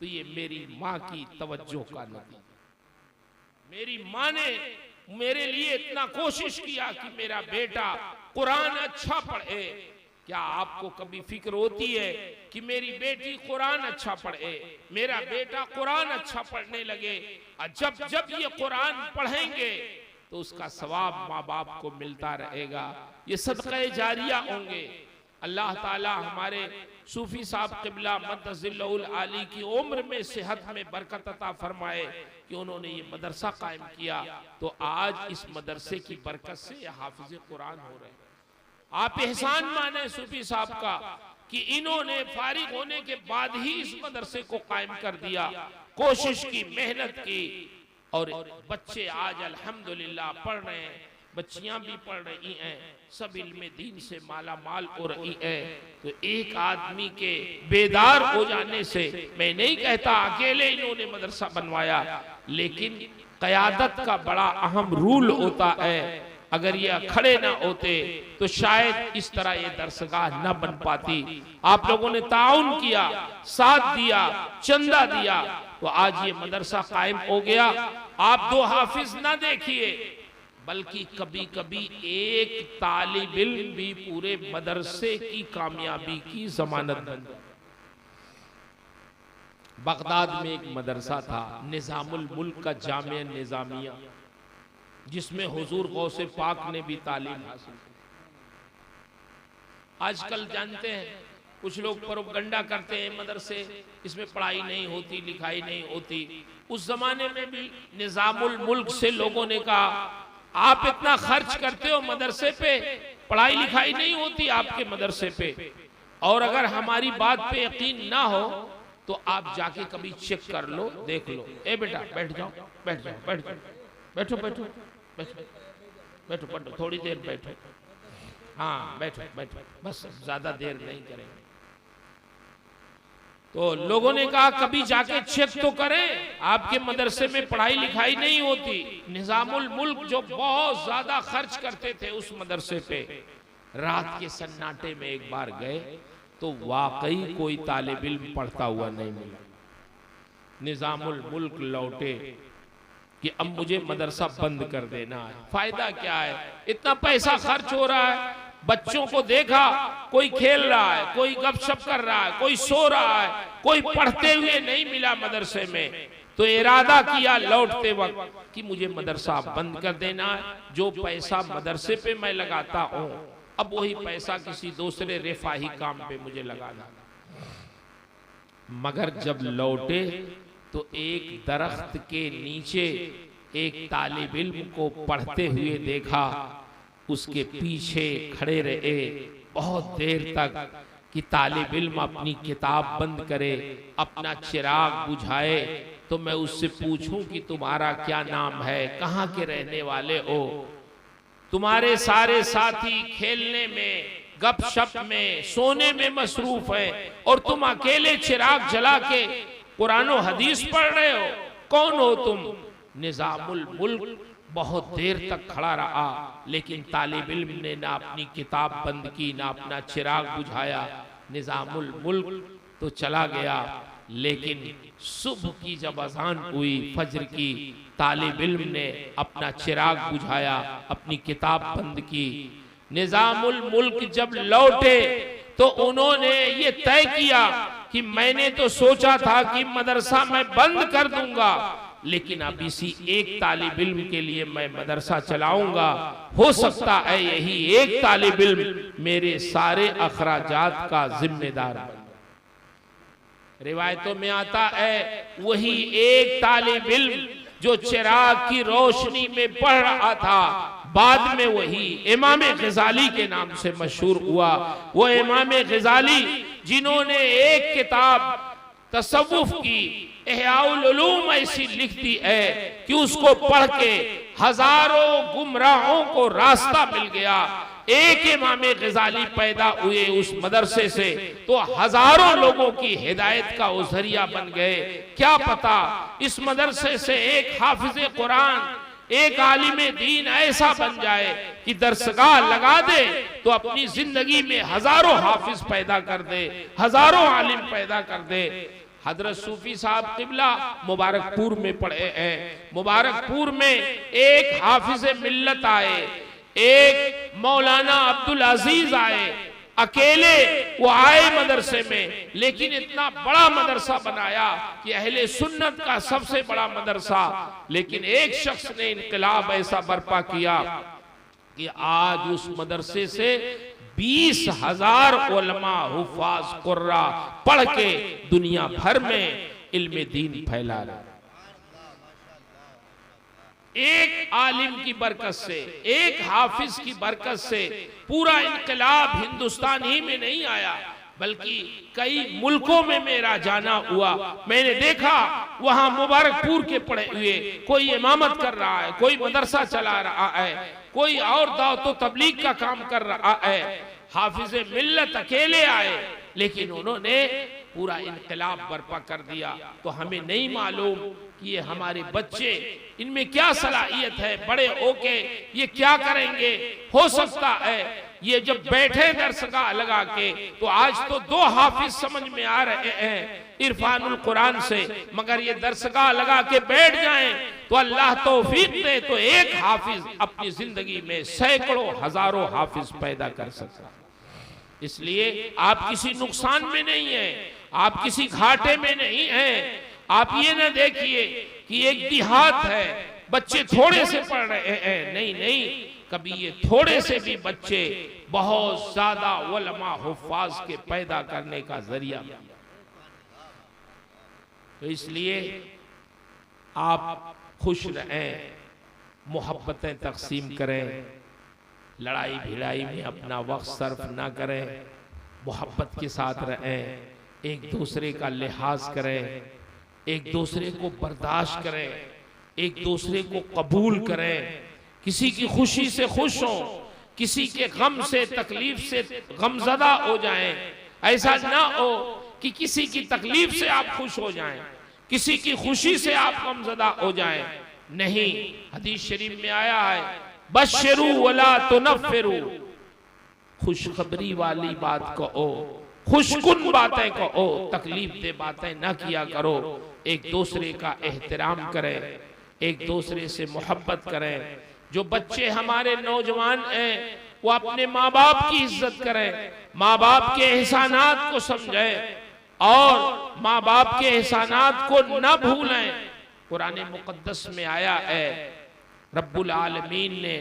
तो ये मेरी माँ की तवज्जो का नतीजा। मेरी माँ ने मेरे लिए इतना कोशिश किया कि मेरा बेटा कुरान अच्छा पढ़े। क्या आपको कभी फिक्र होती है कि मेरी बेटी कुरान अच्छा पढ़े, मेरा बेटा कुरान अच्छा पढ़ने लगे? और जब जब ये कुरान पढ़ेंगे तो उसका सवाब माँ बाप को मिलता रहेगा, ये सदक़े जारिया होंगे। अल्लाह ताला हमारे सूफी साहब क़िबला मद्दज़िल्लहुल आली की उम्र में सेहत में बरकत अता फरमाए कि उन्होंने ये मदरसा कायम किया। तो आज इस मदरसे की बरकत से ये हाफिज़ कुरान हो रहे हैं। आप एहसान माने सूफी साहब का कि इन्होंने फारिग होने के बाद ही इस मदरसे को कायम कर दिया, कोशिश की, मेहनत की, और बच्चे आज अल्हम्दुलिल्लाह पढ़ रहे हैं, बच्चियां भी पढ़ रही हैं, सब इल्म दीन से माला माल हो रही है। तो एक आदमी के बेदार हो जाने से, मैं नहीं कहता अकेले इन्होंने मदरसा बनवाया, लेकिन क़यादत का बड़ा अहम रूल होता है। अगर ये खड़े ना होते तो शायद इस तरह ये दरसगाह न बन पाती। आप लोगों ने ताउन किया, साथ दिया, चंदा दिया, तो आज ये मदरसा कायम हो गया। आप दो हाफिज ना देखिए, बल्कि कभी कभी एक तालिब इल्म भी पूरे मदरसे की कामयाबी की जमानत बन जाए। बगदाद में एक मदरसा था, निजामुल मुल्क का जामिया निजामिया, जिसमें हुजूर गौसे पाक ने भी तालीम हासिल की। आजकल जानते हैं कुछ लोग प्रोपगंडा करते हैं मदरसे इसमें पढ़ाई नहीं होती, लिखाई नहीं होती। उस जमाने में भी निजामुल मुल्क से लोगों ने कहा आप इतना खर्च करते हो मदरसे पे, पढ़ाई लिखाई नहीं होती आपके मदरसे पे, और अगर हमारी बात पे यकीन ना हो तो आप जाके कभी चेक कर लो, देख लो। ए बेटा बैठ जाओ, बैठ जाओ, बैठ जाओ, बैठो बैठो बैठो बैठो, पढ़ो, थोड़ी देर बैठो, हाँ बैठो बैठो, बस ज्यादा देर नहीं करेंगे। तो लोगों ने कहा कभी जाके चेक तो करें, आपके मदरसे में पढ़ाई लिखाई नहीं होती। निजामुल मुल्क जो बहुत ज्यादा खर्च करते थे उस मदरसे पे, रात के सन्नाटे में एक बार गए तो वाकई कोई तालिब इल्म पढ़ता हुआ नहीं मिला। निजामुल मुल्क लौटे कि अब मुझे मदरसा बंद कर देना है, फायदा क्या है, इतना पैसा खर्च हो रहा है। बच्चों को देखा कोई खेल रहा है, कोई गपशप कर रहा है, कोई सो रहा है, कोई पढ़ते हुए नहीं मिला मदरसे में। तो इरादा किया लौटते वक्त कि मुझे मदरसा बंद कर देना है, जो पैसा मदरसे पे मैं लगाता हूँ अब वही पैसा किसी दूसरे रिफाही काम पे मुझे लगाना। मगर जब लौटे तो एक दरख्त के नीचे एक तालिब इल्म को पढ़ते हुए देखा, उसके पीछे खड़े रहे बहुत देर तक कि तालिब इल्म अपनी किताब बंद करे, अपना चिराग बुझाए, तो मैं उससे पूछूं कि तुम्हारा क्या नाम है, कहाँ के रहने वाले हो। तुम्हारे सारे साथी खेलने में, गपशप में, सोने में मसरूफ है और तुम अकेले चिराग जला के कुरान और हदीस पढ़ रहे हो, कौन हो तुम। निजामुल मुल्क बहुत देर तक खड़ा रहा, लेकिन तालिब इल्म ने ना अपनी किताब बंद की, ना अपना चिराग बुझाया। निजामुल मुल्क तो चला गया, लेकिन सुबह की जब अजान हुई फज्र की, तालिब इल्म ने अपना चिराग बुझाया, अपनी किताब बंद की। निजामुल मुल्क जब लौटे तो उन्होंने ये तय किया कि मैंने तो सोचा था कि मदरसा मैं बंद कर दूंगा, लेकिन अब इसी एक तालिब इल्म के लिए मैं मदरसा चलाऊंगा। हो सकता है यही एक तालिब इल्म मेरे सारे अखराजात का जिम्मेदार बने। रिवायतों में आता है वही एक तालिब इल्म जो चिराग की रोशनी में पढ़ रहा था, बाद में वही इमाम ग़ज़ाली के नाम से मशहूर हुआ। वो इमाम ग़ज़ाली जिन्होंने एक किताब तसव्वुफ की इहयाउल उलूम ऐसी लिखती है कि उसको पढ़ के हजारों गुमराहों को रास्ता मिल गया। एक इमाम ग़ज़ाली पैदा हुए उस मदरसे से तो हजारों लोगों की हिदायत का वो जरिया बन गए। क्या पता इस मदरसे से एक हाफिज़े कुरान, एक आलिम दीन ऐसा बन जाए कि दरसगाह लगा दे तो अपनी जिंदगी में हजारों हाफिज पैदा कर दे, हजारों आलिम पैदा कर दे। हजरत सूफी साहब क़िबला मुबारकपुर में पढ़े हैं। मुबारकपुर में एक हाफिज मिल्लत आए, एक मौलाना अब्दुल अजीज आए, अकेले वो आए मदरसे में, लेकिन इतना बड़ा मदरसा बनाया कि अहले सुन्नत का सबसे बड़ा मदरसा। लेकिन एक शख्स ने इनकलाब ऐसा बर्पा किया कि आज उस मदरसे से 20,000 उलमा हुफाज कुर्रा पढ़ के दुनिया भर में इल्म दीन फैला रहे। एक आलिम की बरकत से, एक हाफिज की बरकत से पूरा इनकलाब हिंदुस्तान ही में नहीं आया, बल्कि कई मुल्कों में मेरा जाना हुआ। मैंने देखा वहां मुबारकपुर के पढ़े हुए कोई इमामत कर रहा है, कोई मदरसा चला रहा है, कोई और दावत व तबलीग का काम कर रहा है। हाफिज मिल्लत अकेले आए, लेकिन उन्होंने पूरा इनकलाब बर्पा कर दिया। तो हमें नहीं मालूम कि ये हमारे बच्चे, इनमें क्या सलाहियत है, बड़े होके ये क्या करेंगे। हो सकता है ये जब बैठे दरसगाह लगा के, तो आज तो 2 हाफिज समझ में आ रहे हैं इरफानुल कुरान से, मगर ये दरसगाह लगा के बैठ जाएं तो अल्लाह तौफीक दे तो एक हाफिज अपनी जिंदगी में सैकड़ों हजारों हाफिज पैदा कर सकता। इसलिए आप किसी नुकसान में नहीं है, आप किसी घाटे में नहीं हैं। आप ये ना देखिए कि एक देहात है, बच्चे थोड़े से पढ़ रहे हैं, नहीं नहीं, कभी ये थोड़े से भी बच्चे बहुत ज्यादा उलमा हुफ्फाज के पैदा करने का जरिया। तो इसलिए आप खुश रहें, मोहब्बतें तकसीम करें, लड़ाई भिड़ाई में अपना वक्त सर्फ ना करें, मोहब्बत के साथ रहें, एक दूसरे का लिहाज करें, एक दूसरे को बर्दाश्त करें, एक दूसरे को कबूल करें, किसी की खुशी से खुश हों, किसी के गम से तकलीफ से गमजदा हो जाएं। ऐसा ना हो कि किसी की तकलीफ से आप खुश हो जाएं, किसी की खुशी से आप गमजदा हो जाएं। नहीं, हदीस शरीफ में आया है बशरू वला तुनफ्फिरू, खुशखबरी वाली बात कहो, खुशकुन बातें कहो, तकलीफ दे बातें ना किया करो। एक दूसरे का एहतराम करें, एक दूसरे से मोहब्बत करें। जो बच्चे हमारे नौजवान हैं वो अपने माँ बाप की इज्जत करें, माँ बाप के एहसानात को समझें और माँ बाप के एहसानात को न भूलें। कुरान मुकद्दस में आया है, रब्बुल आलमीन ने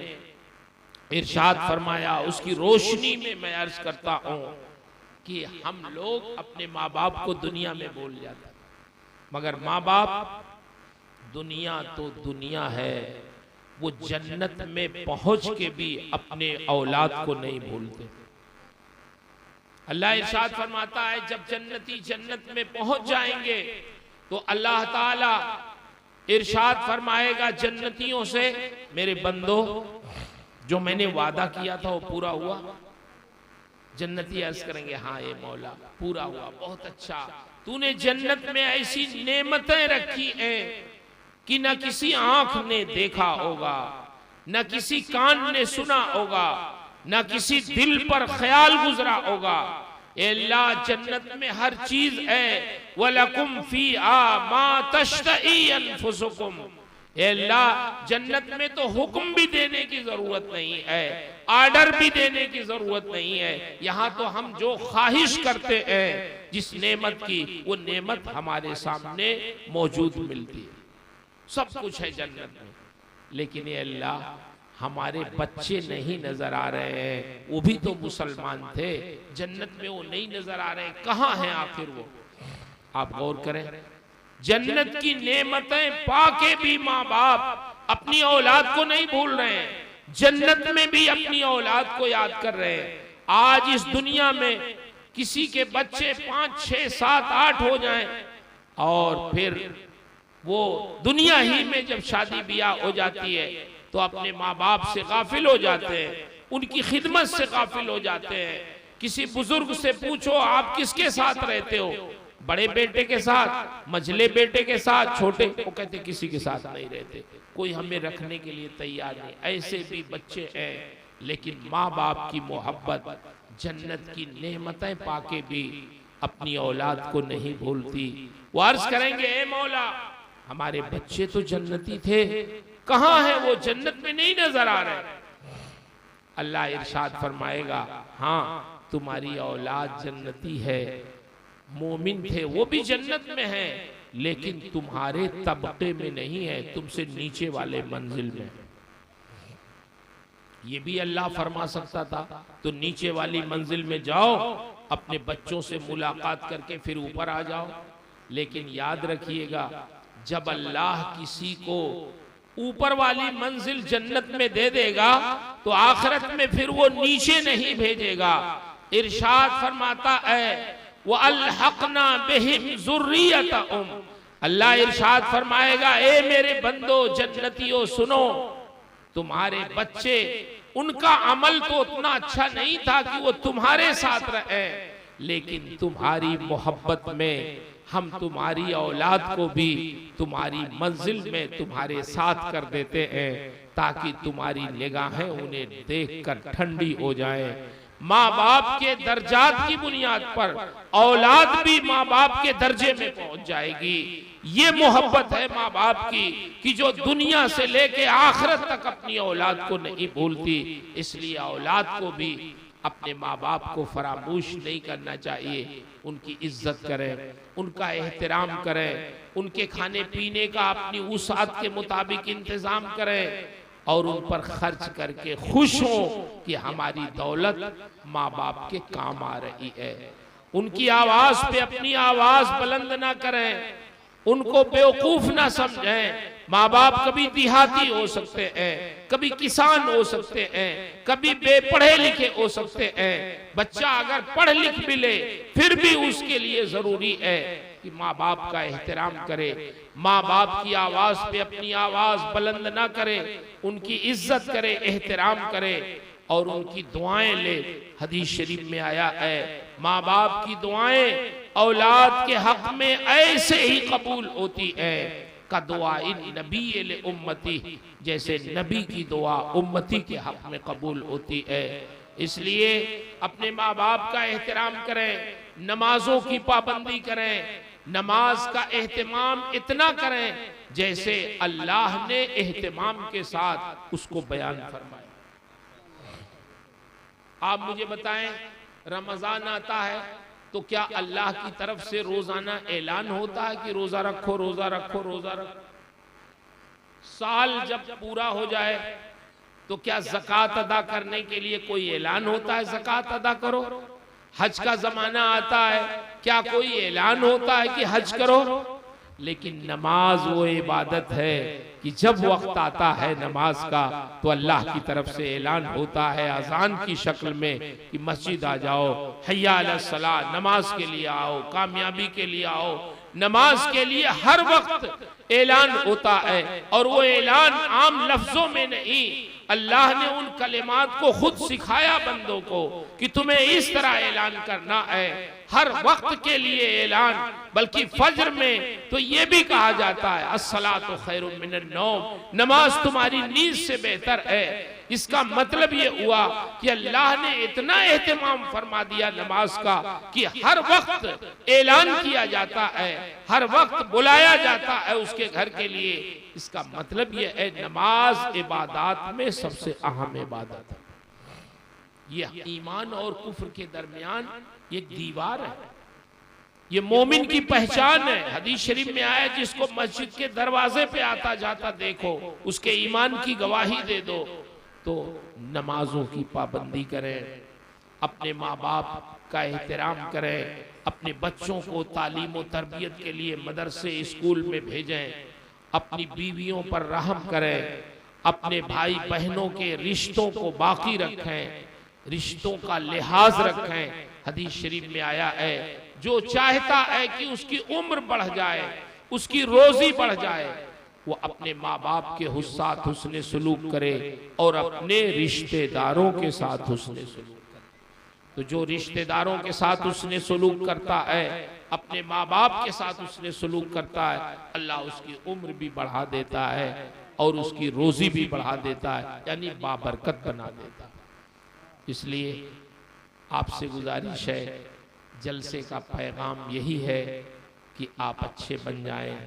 इरशाद फरमाया, उसकी रोशनी में मैं अर्ज करता हूं कि हम लोग अपने माँ बाप को दुनिया में भूल जाते, मगर माँ बाप दुनिया तो दुनिया है, वो जन्नत में पहुंच के भी अपने औलाद को नहीं भूलते। अल्लाह इरशाद फरमाता है जब जन्नती जन्नत में पहुंच जाएंगे तो अल्लाह ताला इरशाद फरमाएगा जन्नतियों से, मेरे बंदो जो मैंने वादा किया था वो पूरा हुआ। जन्नती अर्ज करेंगे हाँ ये मौला पूरा हुआ, बहुत अच्छा, तूने जन्नत में ऐसी नेमतें रखी हैं कि न किसी आंख ने देखा होगा, न किसी कान ने सुना होगा, न किसी दिल पर ख्याल गुजरा होगा। अल्लाह जन्नत में हर चीज है, वलकुम फीहा मा तश्तही अनफुसुकुम। अल्लाह जन्नत में तो हुक्म भी देने की जरूरत नहीं है, आर्डर भी देने की जरूरत नहीं है। यहाँ तो हम जो ख्वाहिश करते हैं जिस नेमत की, वो नेमत हमारे सामने मौजूद मिलती है, सब कुछ है जन्नत में। लेकिन ये अल्लाह हमारे बच्चे नहीं नजर आ रहे हैं, वो भी तो मुसलमान थे, जन्नत में वो नहीं नजर आ रहे हैं, कहाँ हैं आखिर वो? आप गौर करें, जन्नत की नेमतें पाके भी माँ बाप अपनी औलाद को नहीं भूल रहे हैं, जन्नत में भी अपनी औलाद को याद कर रहे हैं। आज इस दुनिया में किसी के बच्चे 5, 6, 7, 8 हो जाएं और फिर वो दुनिया ही में जब शादी ब्याह हो जाती है तो अपने माँ बाप से गाफिल हो जाते हैं, उनकी खिदमत से गाफिल हो जाते हैं। किसी बुजुर्ग से पूछो आप किसके साथ रहते हो, बड़े बेटे के साथ, मझले बेटे के साथ, छोटे, वो कहते किसी के साथ नहीं रहते, कोई हमें रखने के लिए तैयार नहीं। ऐसे भी बच्चे हैं, लेकिन माँ बाप की मोहब्बत, जन्नत की नेमतें पाके भी अपनी औलाद को नहीं भूलती। वो अर्ज करेंगे ए मौला हमारे बच्चे तो जन्नती थे, कहाँ है वो, जन्नत में नहीं नजर आ रहे। अल्लाह इरशाद फरमाएगा हाँ तुम्हारी औलाद जन्नती है, मोमिन थे वो भी जन्नत में हैं, लेकिन तुम्हारे तबके में नहीं है, तुमसे नीचे वाले मंजिल में। ये भी अल्लाह फरमा सकता था, तो नीचे वाली मंजिल में जाओ, अपने बच्चों से मुलाकात करके फिर ऊपर आ जाओ। लेकिन याद रखिएगा, जब अल्लाह किसी को ऊपर वाली मंजिल जन्नत में दे देगा तो आखिरत में फिर वो नीचे नहीं भेजेगा। इरशाद फरमाता है वो अलहकना बिहिम ज़ुर्रियतहुम, अल्लाह इरशाद फरमाएगा, ए मेरे बंदो जन्नतियों सुनो, तुम्हारे बच्चे उनका अमल तो उतना अच्छा नहीं था कि वो तुम्हारे साथ रहे, लेकिन तुम्हारी मोहब्बत में हम तुम्हारी औलाद को भी तुम्हारी मंजिल में तुम्हारे साथ कर देते हैं, ताकि तुम्हारी निगाहें उन्हें देखकर ठंडी हो जाएं। माँ बाप के दर्जात की बुनियाद पर औलाद भी माँ बाप के दर्जे में पहुंच जाएगी। ये मोहब्बत है माँ बाप की कि जो दुनिया से लेके आखिरत तक अपनी औलाद को नहीं भूलती। इसलिए औलाद को भी अपने माँ बाप को फरामोश नहीं करना चाहिए, उनकी इज्जत करें, उनका एहतराम करें, उनके खाने पीने का अपनी वुसात के मुताबिक इंतजाम करें और उन पर खर्च करके खुश हो कि हमारी दौलत माँ बाप के काम आ रही है। उनकी आवाज पे अपनी आवाज बुलंद ना करें, उनको बेवकूफ ना समझें। माँ बाप कभी देहाती हो सकते हैं, कभी किसान हो सकते हैं, कभी बेपढ़े लिखे हो सकते हैं। बच्चा अगर पढ़ लिख भी ले फिर भी उसके लिए जरूरी है कि माँ बाप का एहतराम करे, माँ बाप की आवाज पे अपनी आवाज बुलंद ना करे, उनकी इज्जत करे, एहतराम करे और उनकी दुआएं ले। हदीस शरीफ में आया है, माँ बाप की दुआएं औलाद के हक में ऐसे ही कबूल होती है का दुआ इन नबी ले उम्मती, जैसे नबी की दुआ उम्मती के हक में कबूल होती है। इसलिए अपने माँ बाप का एहतराम करें, नमाजों की पाबंदी करें, नमाज का एहतमाम इतना करें जैसे अल्लाह ने एहतमाम के साथ उसको बयान फरमाया। आप मुझे बताएं, रमजान आता है तो क्या अल्लाह की तरफ से रोजाना ऐलान होता है कि रोजा रखो, रोजा रखो, रोजा रखो? साल जब पूरा हो जाए तो क्या ज़कात अदा करने के लिए कोई ऐलान होता है ज़कात अदा करो? हज का जमाना आता है, क्या कोई ऐलान होता है कि हज करो? लेकिन नमाज वो इबादत है कि जब वक्त आता है नमाज का तो अल्लाह की तरफ से ऐलान होता है अजान की शक्ल में कि मस्जिद आ जाओ, हय्या अलस सलाह, नमाज के लिए आओ, कामयाबी के लिए आओ। नमाज के लिए हर वक्त ऐलान होता है और वो ऐलान आम लफ्जों में नहीं, अल्लाह ने उन कलिमात को खुद सिखाया बंदों को कि तुम्हें इस तरह ऐलान करना है, हर वक्त के लिए ऐलान। बल्कि फज्र में तो ये भी कहा जाता है अस्सलातु खैरुम मिनन नौम, नमाज तुम्हारी नींद से बेहतर है। इसका मतलब ये हुआ कि अल्लाह ने इतना एहतमाम फरमा दिया नमाज का कि हर वक्त ऐलान किया जाता है, हर वक्त बुलाया जाता है उसके घर के लिए। इसका मतलब ये है नमाज इबादत में सबसे अहम इबादत है। ये ईमान और कुफ्र के दरमियान एक दीवार है, ये मोमिन की पहचान है। हदीस शरीफ में आया जिसको मस्जिद के दरवाजे पे आता जाता देखो उसके ईमान की गवाही दे दो। तो नमाजों की पाबंदी करें, अपने माँ बाप का एहतराम करें, अपने बच्चों को तालीम और तरबियत के लिए मदरसे स्कूल में भेजें, अपनी बीवियों पर रहम करें, अपने भाई बहनों के रिश्तों को बाकी रखें, रिश्तों का लिहाज रखें। हदीस शरीफ में आया है जो चाहता है कि उसकी उम्र बढ़ जाए, उसकी रोजी बढ़ जाए, वो अपने माँ बाप के साथ हुस्ने सुलूक करे और अपने रिश्तेदारों के साथ हुस्ने सुलूक करे। तो जो रिश्तेदारों के साथ हुस्ने सुलूक करता है, अपने माँ बाप के साथ हुस्ने सुलूक करता है, अल्लाह उसकी उम्र भी बढ़ा देता है और उसकी रोजी भी बढ़ा देता है, यानी बाबरकत बना देता है। इसलिए आपसे गुजारिश है, जलसे का पैगाम यही है कि आप अच्छे बन जाएं,